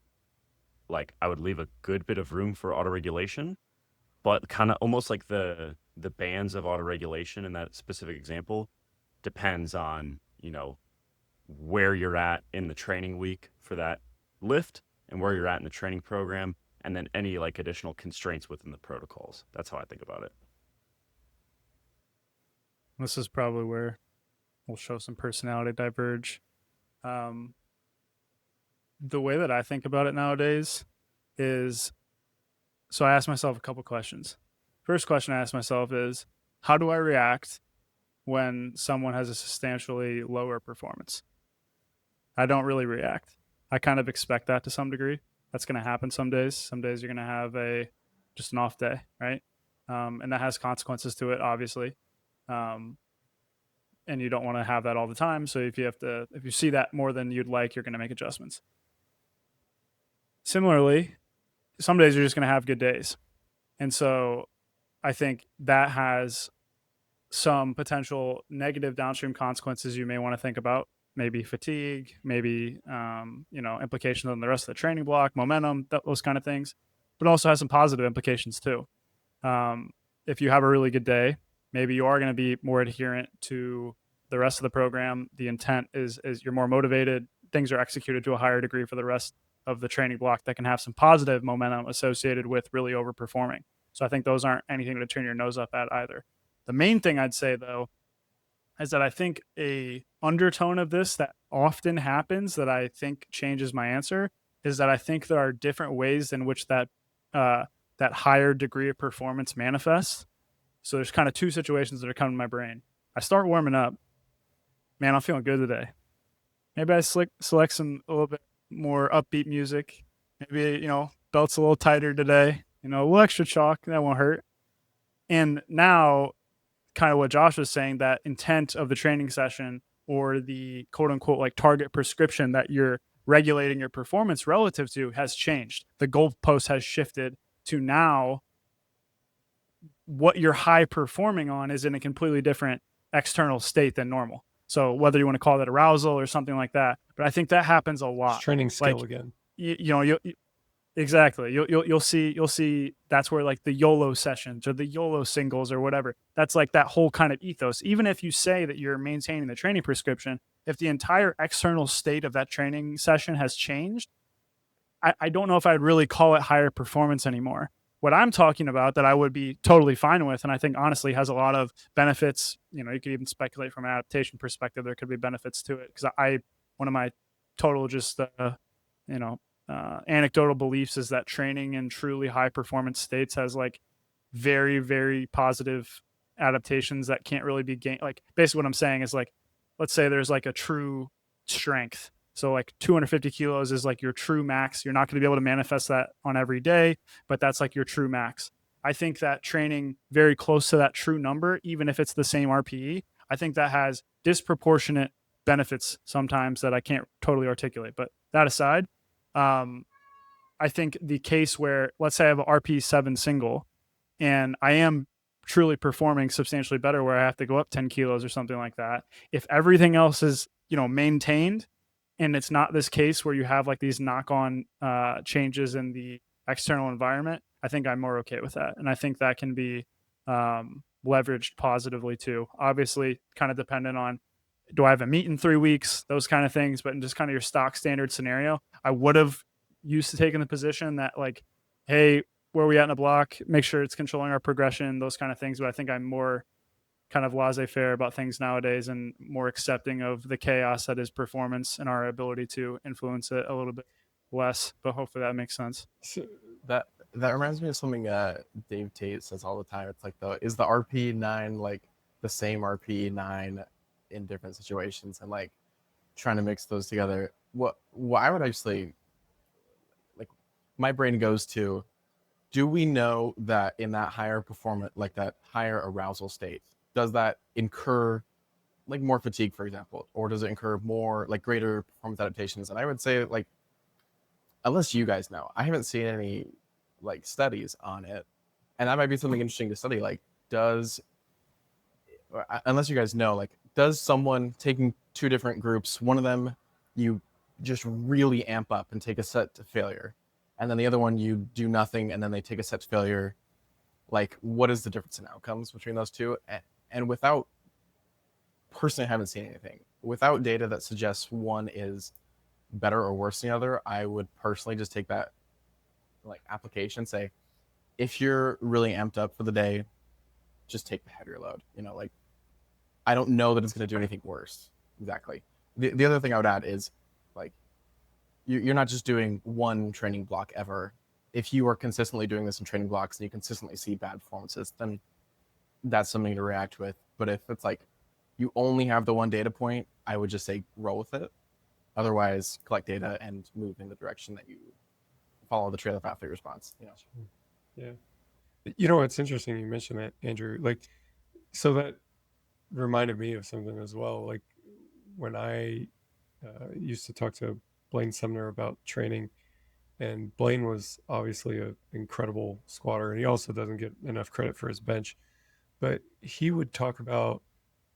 like I would leave a good bit of room for autoregulation, but kind of almost like the bands of autoregulation in that specific example depends on, where you're at in the training week for that lift and where you're at in the training program and then any like additional constraints within the protocols. That's how I think about it. This is probably where we'll show some personality diverge. The way that I think about it nowadays is, so I ask myself a couple questions. First question I ask myself is, how do I react when someone has a substantially lower performance? I don't really react. I kind of expect that to some degree. That's going to happen some days. Some days you're going to have just an off day, right? And that has consequences to it, obviously. And you don't want to have that all the time. So if you see that more than you'd like, you're going to make adjustments. Similarly, some days you're just going to have good days. And so I think that has some potential negative downstream consequences you may want to think about. Maybe fatigue, maybe implications on the rest of the training block, momentum, those kind of things. But also has some positive implications too. If you have a really good day, maybe you are going to be more adherent to the rest of the program. The intent is you're more motivated. Things are executed to a higher degree for the rest of the training block that can have some positive momentum associated with really overperforming. So I think those aren't anything to turn your nose up at either. The main thing I'd say, though, is that I think a undertone of this that often happens that I think changes my answer is that I think there are different ways in which that higher degree of performance manifests. So there's kind of two situations that are coming to my brain. I start warming up. Man, I'm feeling good today. Maybe I select some a little bit more upbeat music. Maybe, belt's a little tighter today. A little extra chalk. That won't hurt. And now, kind of what Josh was saying, that intent of the training session or the quote unquote like target prescription that you're regulating your performance relative to has changed. The goalpost has shifted to now what you're high performing on is in a completely different external state than normal. So whether you want to call that arousal or something like that, but I think that happens a lot. It's training skill again. Exactly. You'll see that's where like the YOLO sessions or the YOLO singles or whatever, that's like that whole kind of ethos. Even if you say that you're maintaining the training prescription, if the entire external state of that training session has changed, I don't know if I'd really call it higher performance anymore. What I'm talking about that I would be totally fine with, and I think honestly has a lot of benefits, you could even speculate from an adaptation perspective, there could be benefits to it. Because one of my total just, anecdotal beliefs is that training in truly high performance states has like very, very positive adaptations that can't really be gained. Like basically what I'm saying is like, let's say there's like a true strength. So like 250 kilos is like your true max. You're not going to be able to manifest that on every day, but that's like your true max. I think that training very close to that true number, even if it's the same RPE, I think that has disproportionate benefits sometimes that I can't totally articulate. But that aside, I think the case where, let's say I have an RP7 single and I am truly performing substantially better where I have to go up 10 kilos or something like that. If everything else is, maintained, and it's not this case where you have like these knock-on changes in the external environment, I think I'm more okay with that. And I think that can be leveraged positively too. Obviously, kind of dependent on, do I have a meet in 3 weeks, those kind of things, but in just kind of your stock standard scenario, I would have used to taking the position that like, hey, where are we at in a block? Make sure it's controlling our progression, those kind of things. But I think I'm more kind of laissez-faire about things nowadays and more accepting of the chaos that is performance and our ability to influence it a little bit less. But hopefully that makes sense. So that reminds me of something Dave Tate says all the time. It's like, is the RP9 like the same RP9 in different situations, and like trying to mix those together? What I would actually like, my brain goes to, do we know that in that higher performance, like that higher arousal state, does that incur like more fatigue, for example, or does it incur more like greater performance adaptations? And I would say, like, unless you guys know, I haven't seen any like studies on it, and that might be something interesting to study. Like, unless you guys know, like, does someone taking two different groups, one of them you just really amp up and take a set to failure, and then the other one you do nothing and then they take a set to failure, like, what is the difference in outcomes between those two? And without, personally, I haven't seen anything. Without data that suggests one is better or worse than the other, I would personally just take that like application, say, if you're really amped up for the day, just take the heavier load. You know, like, I don't know that it's going to do anything worse. Exactly. The other thing I would add is, like, you're not just doing one training block ever. If you are consistently doing this in training blocks and you consistently see bad performances, then that's something to react with. But if it's like you only have the one data point, I would just say roll with it. Otherwise, collect data and move in the direction that you follow the trail of athlete response. You know. Yeah. You know, it's interesting you mentioned that, Andrew. Like, so that reminded me of something as well. Like, when I used to talk to Blaine Sumner about training, and Blaine was obviously an incredible squatter, and he also doesn't get enough credit for his bench, but he would talk about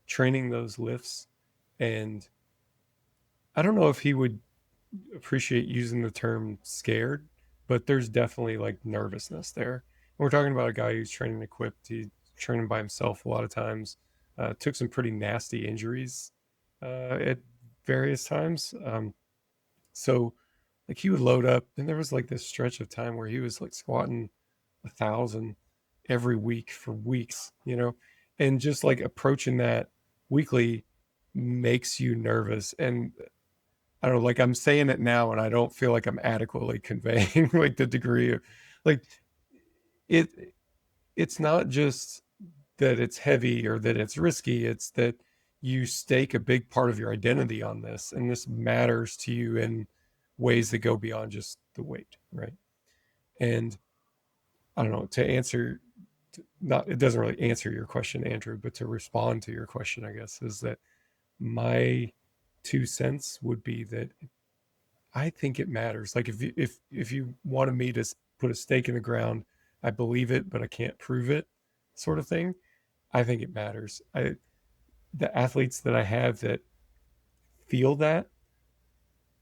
training those lifts, and I don't know if he would appreciate using the term scared, but there's definitely like nervousness there. And we're talking about a guy who's training equipped. He's training by himself a lot of times. Took some pretty nasty injuries at various times. So like he would load up, and there was like this stretch of time where he was like squatting 1,000 every week for weeks, you know, and just like approaching that weekly makes you nervous. And I don't know, like I'm saying it now and I don't feel like I'm adequately conveying like the degree of like it it's not just that it's heavy or that it's risky, it's that you stake a big part of your identity on this, and this matters to you in ways that go beyond just the weight, right? And I don't know, to answer not it doesn't really answer your question, Andrew, but to respond to your question, I guess, is that my 2 cents would be that I think it matters. Like if you wanted me to put a stake in the ground, I believe it, but I can't prove it, sort of thing. I think it matters. The athletes that I have that feel that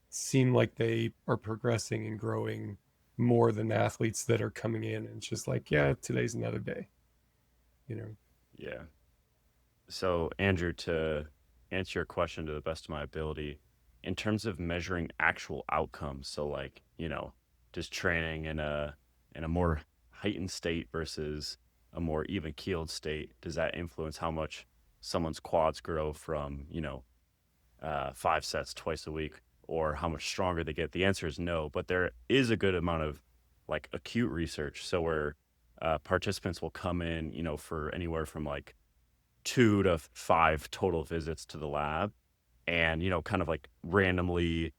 seem like they are progressing and growing more than athletes that are coming in and it's just like, yeah, today's another day, you know? Yeah. So, Andrew, to answer your question to the best of my ability, in terms of measuring actual outcomes, so like, you know, just training in a more heightened state versus a more even keeled state, does that influence how much someone's quads grow from, 5 sets twice a week, or how much stronger they get? The answer is no, but there is a good amount of like acute research. So where participants will come in, for anywhere from like 2 to 5 total visits to the lab, and kind of like randomly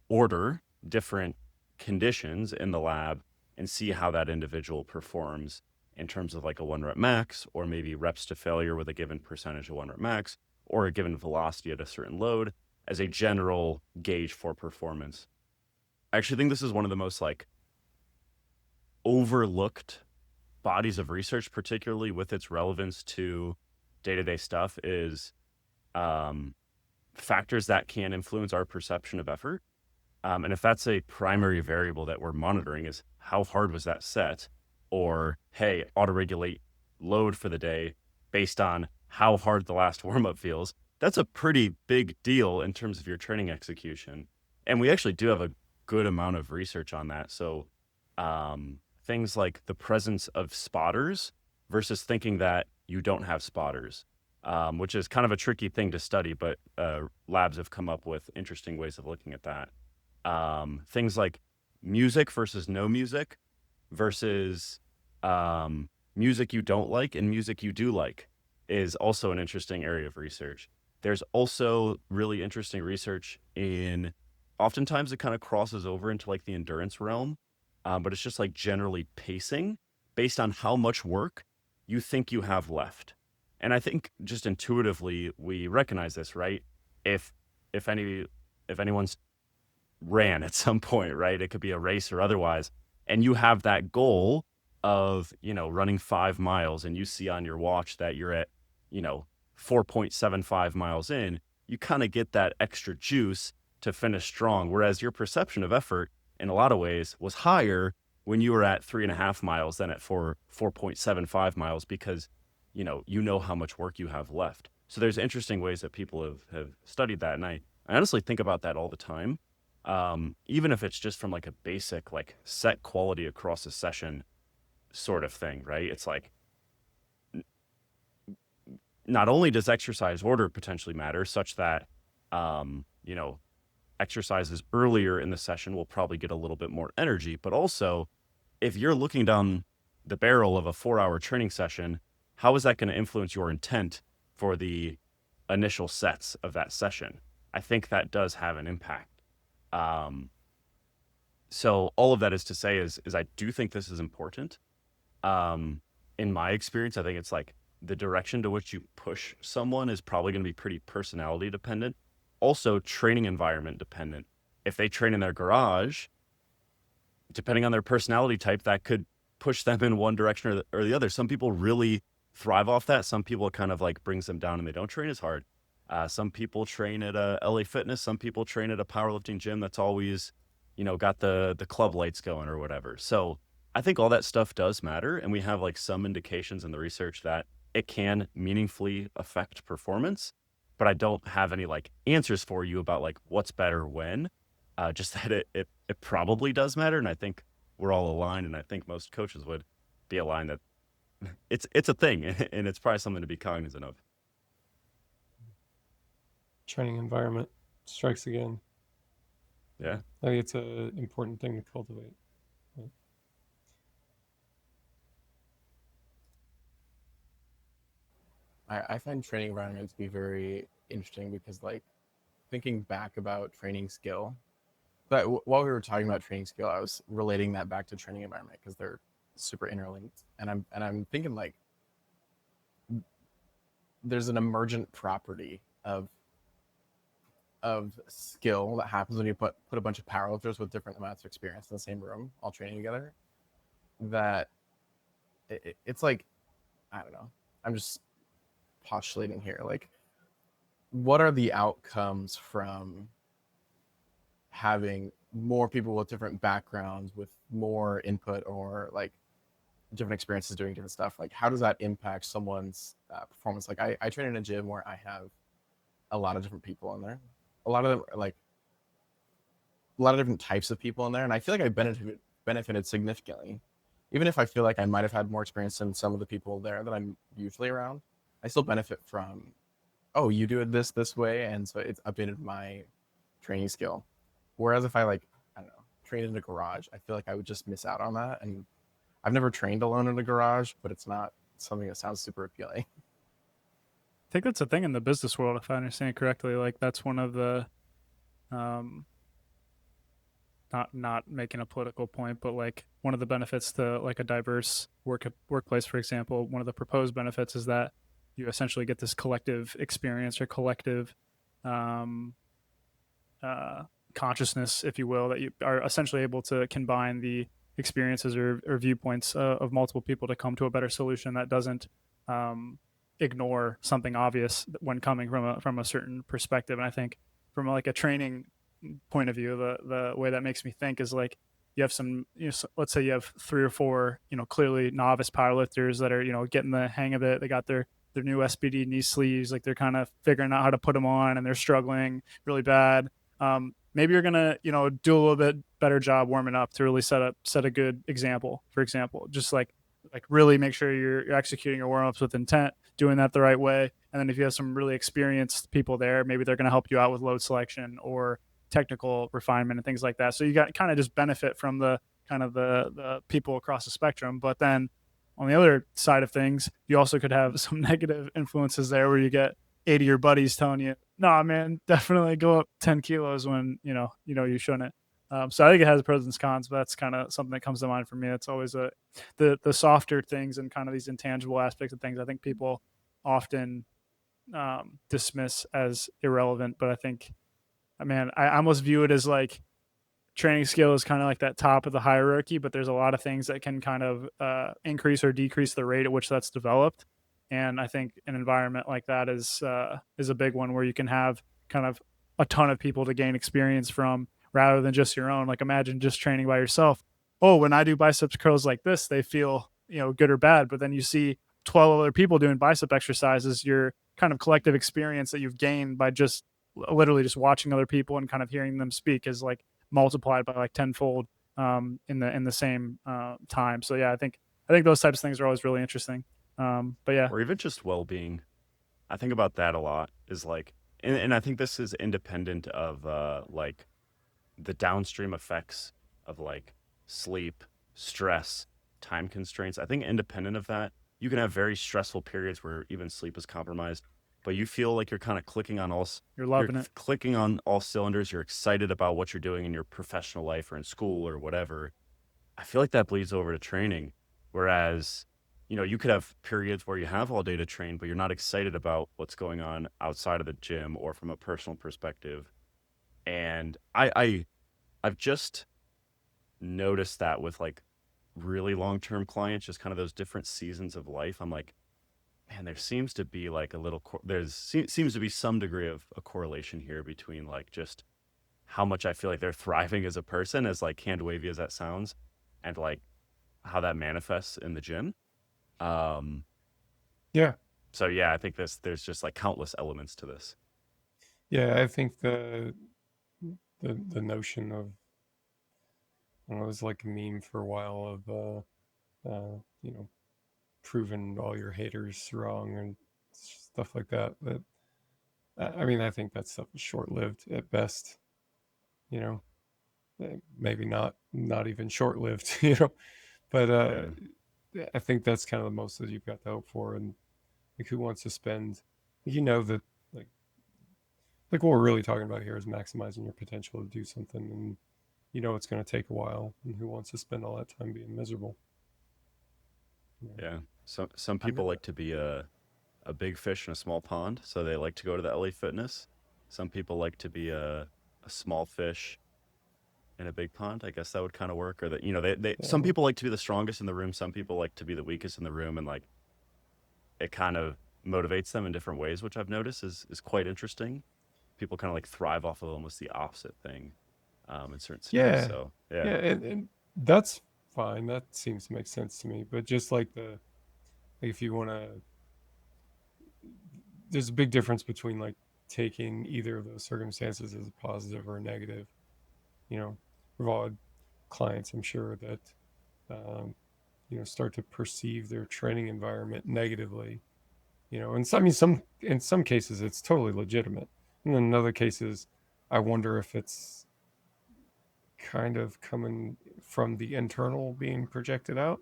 order different conditions in the lab and see how that individual performs in terms of like a 1 rep max, or maybe reps to failure with a given percentage of 1 rep max, or a given velocity at a certain load as a general gauge for performance. I actually think this is one of the most like overlooked bodies of research, particularly with its relevance to day-to-day stuff, is factors that can influence our perception of effort. And if that's a primary variable that we're monitoring, is how hard was that set, or hey, auto-regulate load for the day based on how hard the last warm-up feels, that's a pretty big deal in terms of your training execution. And we actually do have a good amount of research on that. So things like the presence of spotters versus thinking that you don't have spotters, which is kind of a tricky thing to study, but labs have come up with interesting ways of looking at that. Things like music versus no music versus music you don't like and music you do like is also an interesting area of research. There's also really interesting research in, oftentimes it kind of crosses over into like the endurance realm, but it's just like generally pacing based on how much work you think you have left. And I think just intuitively we recognize this, right? If anyone's ran at some point, right? It could be a race or otherwise, and you have that goal of, running 5 miles, and you see on your watch that you're at, 4.75 miles in, you kind of get that extra juice to finish strong. Whereas your perception of effort in a lot of ways was higher when you were at 3.5 miles than at 4.75 miles, because, you know how much work you have left. So there's interesting ways that people have studied that. And I honestly think about that all the time. even if it's just from like a basic like set quality across a session sort of thing, right? It's like not only does exercise order potentially matter, such that you know, exercises earlier in the session will probably get a little bit more energy, but also if you're looking down the barrel of a 4-hour training session, how is that going to influence your intent for the initial sets of that session? I think that does have an impact. So all of that is to say is I do think this is important. In my experience, I think it's like the direction to which you push someone is probably going to be pretty personality dependent. Also training environment dependent. If they train in their garage, depending on their personality type, that could push them in one direction or the other. Some people really thrive off that. Some people it kind of like brings them down and they don't train as hard. Some people train at a LA Fitness. Some people train at a powerlifting gym that's always, got the club lights going or whatever. So I think all that stuff does matter. And we have like some indications in the research that it can meaningfully affect performance, but I don't have any like answers for you about like what's better when. Just that it probably does matter, and I think we're all aligned, and I think most coaches would be aligned that it's a thing, and it's probably something to be cognizant of. Training environment strikes again. Yeah, I think it's an important thing to cultivate. I find training environment to be very interesting because, like, thinking back about training skill, but while we were talking about training skill, I was relating that back to training environment because they're super interlinked. And I'm thinking like there's an emergent property of skill that happens when you put a bunch of powerlifters with different amounts of experience in the same room all training together. That it's like, I don't know. I'm just postulating here. Like, what are the outcomes from having more people with different backgrounds, with more input, or like different experiences doing different stuff? Like, how does that impact someone's performance? Like, I train in a gym where I have a lot of different people in there, a lot of them, like a lot of different types of people in there, and I feel like I benefited significantly. Even if I feel like I might have had more experience than some of the people there that I'm usually around, I still benefit from, oh, you do it this way, and so it's updated my training skill. Whereas if I I don't know, trained in a garage, I feel like I would just miss out on that. And I've never trained alone in a garage, but it's not something that sounds super appealing. I think that's a thing in the business world, if I understand correctly. Like, that's one of the, not making a political point, but like one of the benefits to like a diverse workplace, for example, one of the proposed benefits is that you essentially get this collective experience or collective consciousness, if you will, that you are essentially able to combine the experiences or viewpoints of multiple people to come to a better solution that doesn't ignore something obvious when coming from a certain perspective. And I think from like a training point of view, the way that makes me think is like you have some, let's say you have 3 or 4, clearly novice powerlifters that are, getting the hang of it. They got their new SBD knee sleeves, like they're kind of figuring out how to put them on and they're struggling really bad. Maybe you're gonna, do a little bit better job warming up to really set a good example. For example, just like really make sure you're executing your warm ups with intent, doing that the right way. And then if you have some really experienced people there, maybe they're going to help you out with load selection or technical refinement and things like that. So you got kind of just benefit from the kind of the people across the spectrum. But then on the other side of things, you also could have some negative influences there where you get 80 of your buddies telling you, nah, man, definitely go up 10 kilos when, you shouldn't. So I think it has pros and cons, but that's kind of something that comes to mind for me. It's always the softer things and kind of these intangible aspects of things I think people often dismiss as irrelevant. But I think, man, I almost view it as like training skill is kind of like that top of the hierarchy, but there's a lot of things that can kind of increase or decrease the rate at which that's developed. And I think an environment like that is a big one where you can have kind of a ton of people to gain experience from rather than just your own. Like, imagine just training by yourself. Oh, when I do biceps curls like this, they feel, good or bad. But then you see 12 other people doing bicep exercises, your kind of collective experience that you've gained by just literally just watching other people and kind of hearing them speak is like multiplied by like tenfold in the same time. So yeah, I think those types of things are always really interesting. But yeah, Or even just well-being. I think about that a lot, is like, and I think this is independent of like the downstream effects of like sleep, stress, time constraints. I think independent of that, you can have very stressful periods where even sleep is compromised, but you feel like you're kind of you're loving it. clicking on all cylinders. You're excited about what you're doing in your professional life or in school or whatever. I feel like that bleeds over to training. Whereas, you could have periods where you have all day to train, but you're not excited about what's going on outside of the gym or from a personal perspective. And I've just noticed that with like really long-term clients, just kind of those different seasons of life. I'm like, man, there seems to be like seems to be some degree of a correlation here between like just how much I feel like they're thriving as a person, as like hand wavy as that sounds, and like how that manifests in the gym. Yeah. So yeah, I think there's just like countless elements to this. Yeah, I think the notion of, I don't know, it was like a meme for a while of proving all your haters wrong and stuff like that. But I mean, I think that stuff is short-lived at best. Maybe not even short-lived. But I think that's kind of the most that you've got to hope for. And like, who wants to spend? That like what we're really talking about here is maximizing your potential to do something, and it's going to take a while. And who wants to spend all that time being miserable? Yeah. Some people like to be a big fish in a small pond, so they like to go to the LA Fitness. Some people like to be a small fish in a big pond. I guess that would kind of work. Or that some people like to be the strongest in the room. Some people like to be the weakest in the room, and like it kind of motivates them in different ways, which I've noticed is quite interesting. People kind of like thrive off of almost the opposite thing in certain scenarios. Yeah. So Yeah, and that's fine. That seems to make sense to me. But just like if you want to, there's a big difference between like taking either of those circumstances as a positive or a negative. We've all had clients, I'm sure, that start to perceive their training environment negatively. And in some cases it's totally legitimate, and then in other cases, I wonder if it's kind of coming from the internal being projected out.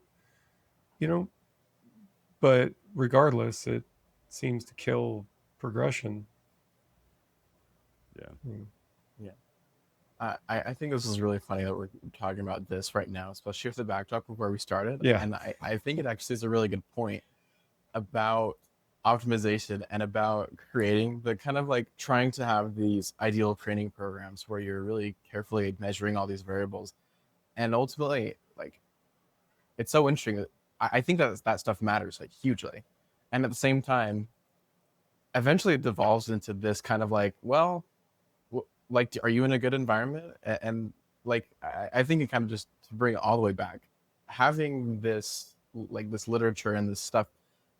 But regardless, it seems to kill progression. yeah. I think this is really funny that we're talking about this right now, especially with the backdrop of where we started. Yeah. And I think it actually is a really good point about optimization and about creating the kind of like trying to have these ideal training programs where you're really carefully measuring all these variables. And ultimately, like, it's so interesting that I think that stuff matters like hugely. And at the same time, eventually it devolves into this kind of like, well, like, are you in a good environment? And like, I think it kind of just to bring it all the way back, having this like this literature and this stuff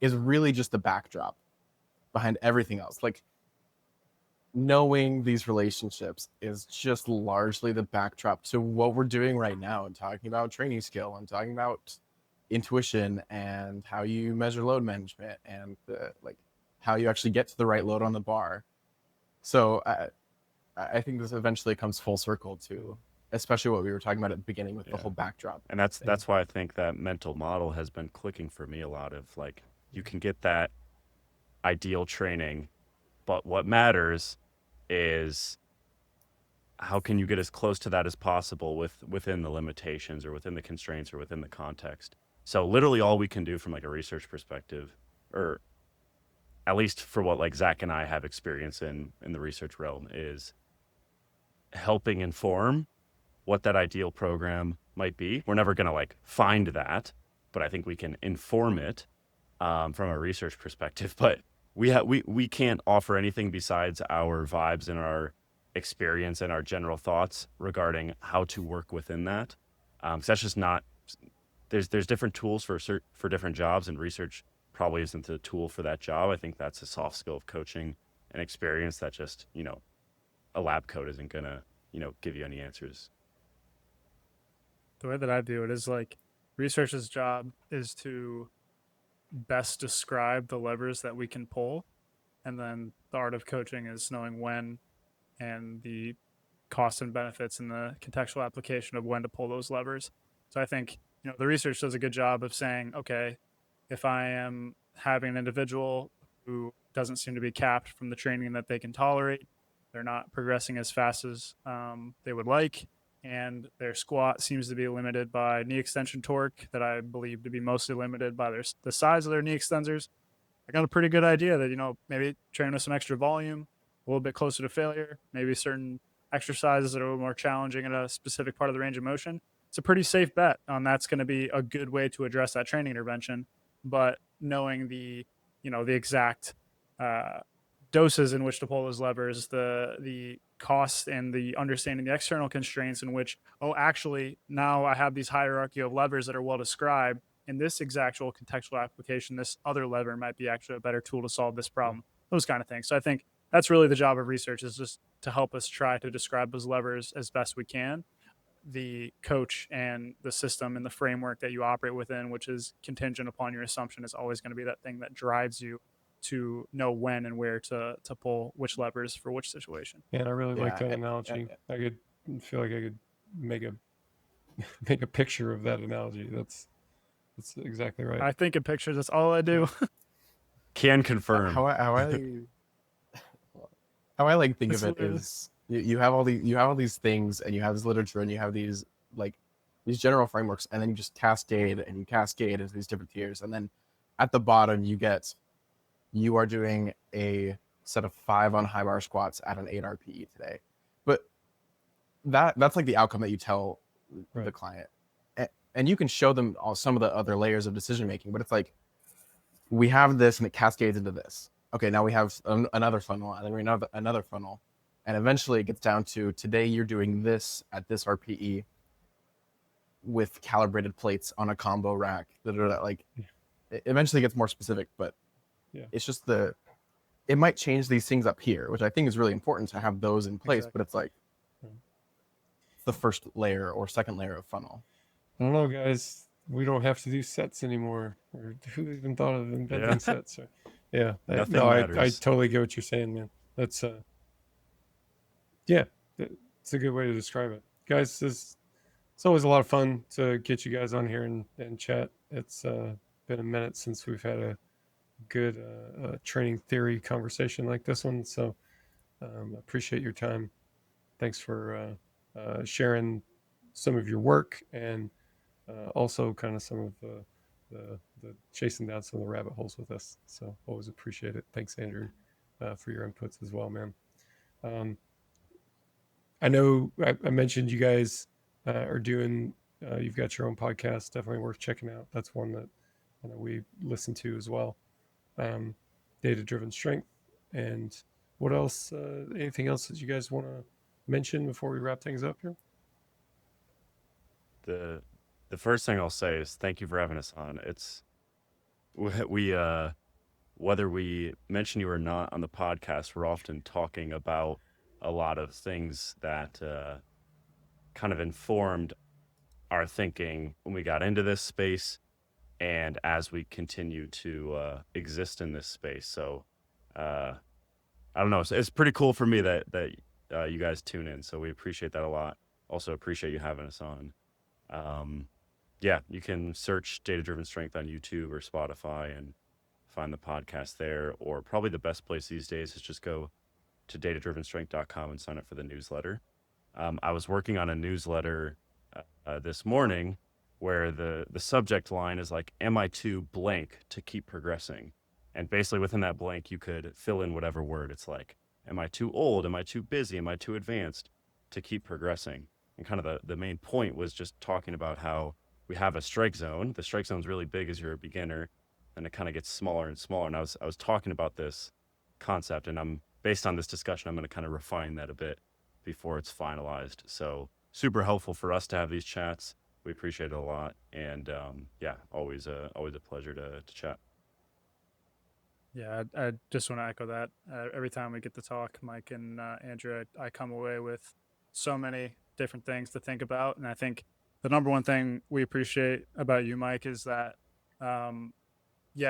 is really just the backdrop behind everything else. Like, knowing these relationships is just largely the backdrop to what we're doing right now and talking about training skill and talking about intuition and how you measure load management and like how you actually get to the right load on the bar. So I think this eventually comes full circle to, especially what we were talking about at the beginning with the whole backdrop. And that's why I think that mental model has been clicking for me a lot. Of like, you can get that ideal training, but what matters is how can you get as close to that as possible within the limitations or within the constraints or within the context. So literally all we can do from like a research perspective, or at least for what like Zac and I have experience in the research realm, is helping inform what that ideal program might be. We're never going to like find that, but I think we can inform it from a research perspective. But we can't offer anything besides our vibes and our experience and our general thoughts regarding how to work within that. Because that's just not. There's different tools for different jobs, and research probably isn't the tool for that job. I think that's a soft skill of coaching and experience that just a lab coat isn't gonna give you any answers the way that I view it is like research's job is to best describe the levers that we can pull, and then the art of coaching is knowing when and the costs and benefits and the contextual application of when to pull those levers. So I think, the research does a good job of saying, okay, if I am having an individual who doesn't seem to be capped from the training that they can tolerate, they're not progressing as fast as they would like, and their squat seems to be limited by knee extension torque that I believe to be mostly limited by the size of their knee extensors. I got a pretty good idea that, maybe train with some extra volume, a little bit closer to failure, maybe certain exercises that are a little more challenging at a specific part of the range of motion. It's a pretty safe bet on that's going to be a good way to address that training intervention. But knowing the exact doses in which to pull those levers, the costs, and the understanding the external constraints in which, actually, now I have these hierarchy of levers that are well described. In this exactual contextual application, this other lever might be actually a better tool to solve this problem. Those kind of things. So I think that's really the job of research, is just to help us try to describe those levers as best we can. The coach and the system and the framework that you operate within, which is contingent upon your assumption, is always going to be that thing that drives you to know when and where to pull which levers for which situation. Yeah, and I really like Yeah, that analogy. I could feel like I could make a make a picture of that analogy. That's exactly right. I think in pictures, that's all I do. Can confirm. How I like think It's of it literally- is you have all these things, and you have this literature, and you have these general frameworks, and then you just cascade into these different tiers, and then at the bottom you are doing a set of 5 on high bar squats at an 8 RPE today. But that's like the outcome that you tell the client. And you can show them some of the other layers of decision making, but it's like, we have this and it cascades into this. Okay, now we have another funnel, and then we have another funnel. And eventually it gets down to, today you're doing this at this RPE with calibrated plates on a combo rack. Like, it eventually gets more specific, but it's just it might change these things up here, which I think is really important to have those in place. Exactly. But it's like the first layer or second layer of funnel. I don't know, guys. We don't have to do sets anymore. Or who even thought of inventing sets? Or, I totally get what you're saying, man. That's it's a good way to describe it, guys. It's always a lot of fun to get you guys on here and chat. It's been a minute since we've had a good training theory conversation like this one, so appreciate your time. Thanks for sharing some of your work, and also kind of some of the chasing down some of the rabbit holes with us. So always appreciate it. Thanks, Andrew, for your inputs as well, man. I know I mentioned you guys are doing, you've got your own podcast, definitely worth checking out. That's one that we listen to as well. Data-driven strength. And what else, anything else that you guys want to mention before we wrap things up here? The first thing I'll say is thank you for having us on. We whether we mention you or not on the podcast, we're often talking about a lot of things that kind of informed our thinking when we got into this space, and as we continue to exist in this space. So I don't know. It's pretty cool for me that you guys tune in. So we appreciate that a lot. Also appreciate you having us on. You can search Data-Driven Strength on YouTube or Spotify and find the podcast there. Or probably the best place these days is just go to datadrivenstrength.com and sign up for the newsletter. I was working on a newsletter this morning where the subject line is like, am I too blank to keep progressing? And basically within that blank, you could fill in whatever word. It's like, am I too old? Am I too busy? Am I too advanced to keep progressing? And kind of the main point was just talking about how we have a strike zone. The strike zone is really big as you're a beginner, and it kind of gets smaller and smaller. And I was talking about this concept, and based on this discussion, I'm going to kind of refine that a bit before it's finalized. So super helpful for us to have these chats. We appreciate it a lot. And always a pleasure to chat. Yeah, I just want to echo that. Every time we get to talk, Mike and Andrew, I come away with so many different things to think about. And I think the number one thing we appreciate about you, Mike, is that,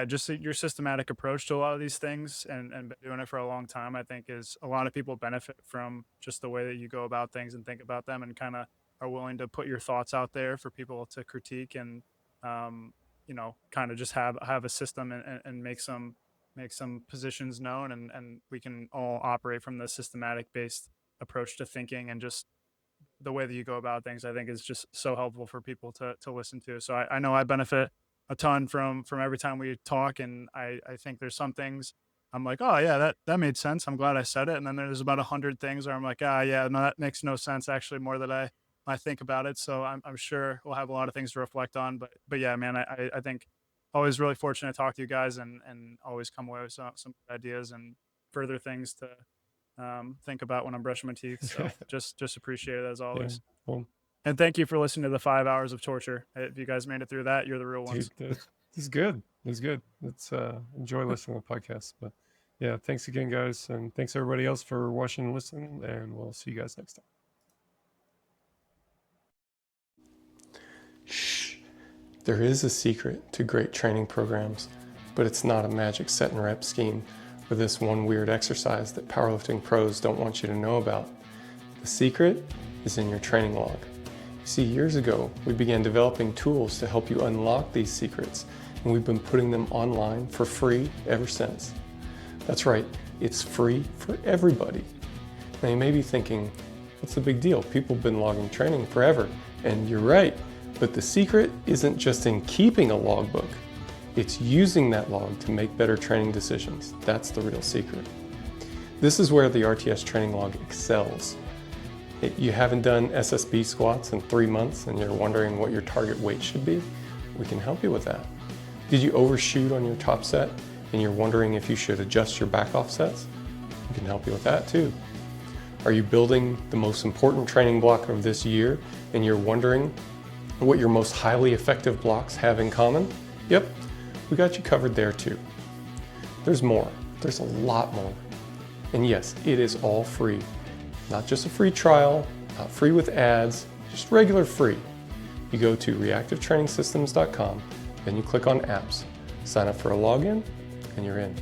just your systematic approach to a lot of these things and been doing it for a long time, I think is a lot of people benefit from just the way that you go about things and think about them, and kind of are willing to put your thoughts out there for people to critique and, kind of just have a system and make some positions known, and we can all operate from the systematic based approach to thinking, and just the way that you go about things, I think is just so helpful for people to listen to. So I know I benefit a ton from every time we talk, and I think there's some things I'm like, oh yeah, that made sense. I'm glad I said it. And then there's about 100 things where I'm like, yeah, no, that makes no sense actually, more that I think about it. So I'm sure we'll have a lot of things to reflect on. But yeah, man, I think always really fortunate to talk to you guys, and always come away with some ideas and further things to think about when I'm brushing my teeth. So just appreciate it as always. Yeah, well, and thank you for listening to the 5 hours of torture. If you guys made it through that, you're the real ones. dude, this is good. It's good. Let's enjoy listening to podcasts. But yeah, thanks again, guys. And thanks everybody else for watching and listening. And we'll see you guys next time. Shh. There is a secret to great training programs, but it's not a magic set and rep scheme or this one weird exercise that powerlifting pros don't want you to know about. The secret is in your training log. You see, years ago, we began developing tools to help you unlock these secrets, and we've been putting them online for free ever since. That's right, it's free for everybody. Now you may be thinking, what's the big deal? People have been logging training forever, and you're right, but the secret isn't just in keeping a logbook. It's using that log to make better training decisions. That's the real secret. This is where the RTS training log excels. You haven't done SSB squats in 3 months and you're wondering what your target weight should be? We can help you with that. Did you overshoot on your top set and you're wondering if you should adjust your back offsets? We can help you with that too. Are you building the most important training block of this year and you're wondering what your most highly effective blocks have in common? Yep, we got you covered there too. There's more. There's a lot more. And yes, it is all free. Not just a free trial, not free with ads, just regular free. You go to reactivetrainingsystems.com, then you click on apps, sign up for a login, and you're in.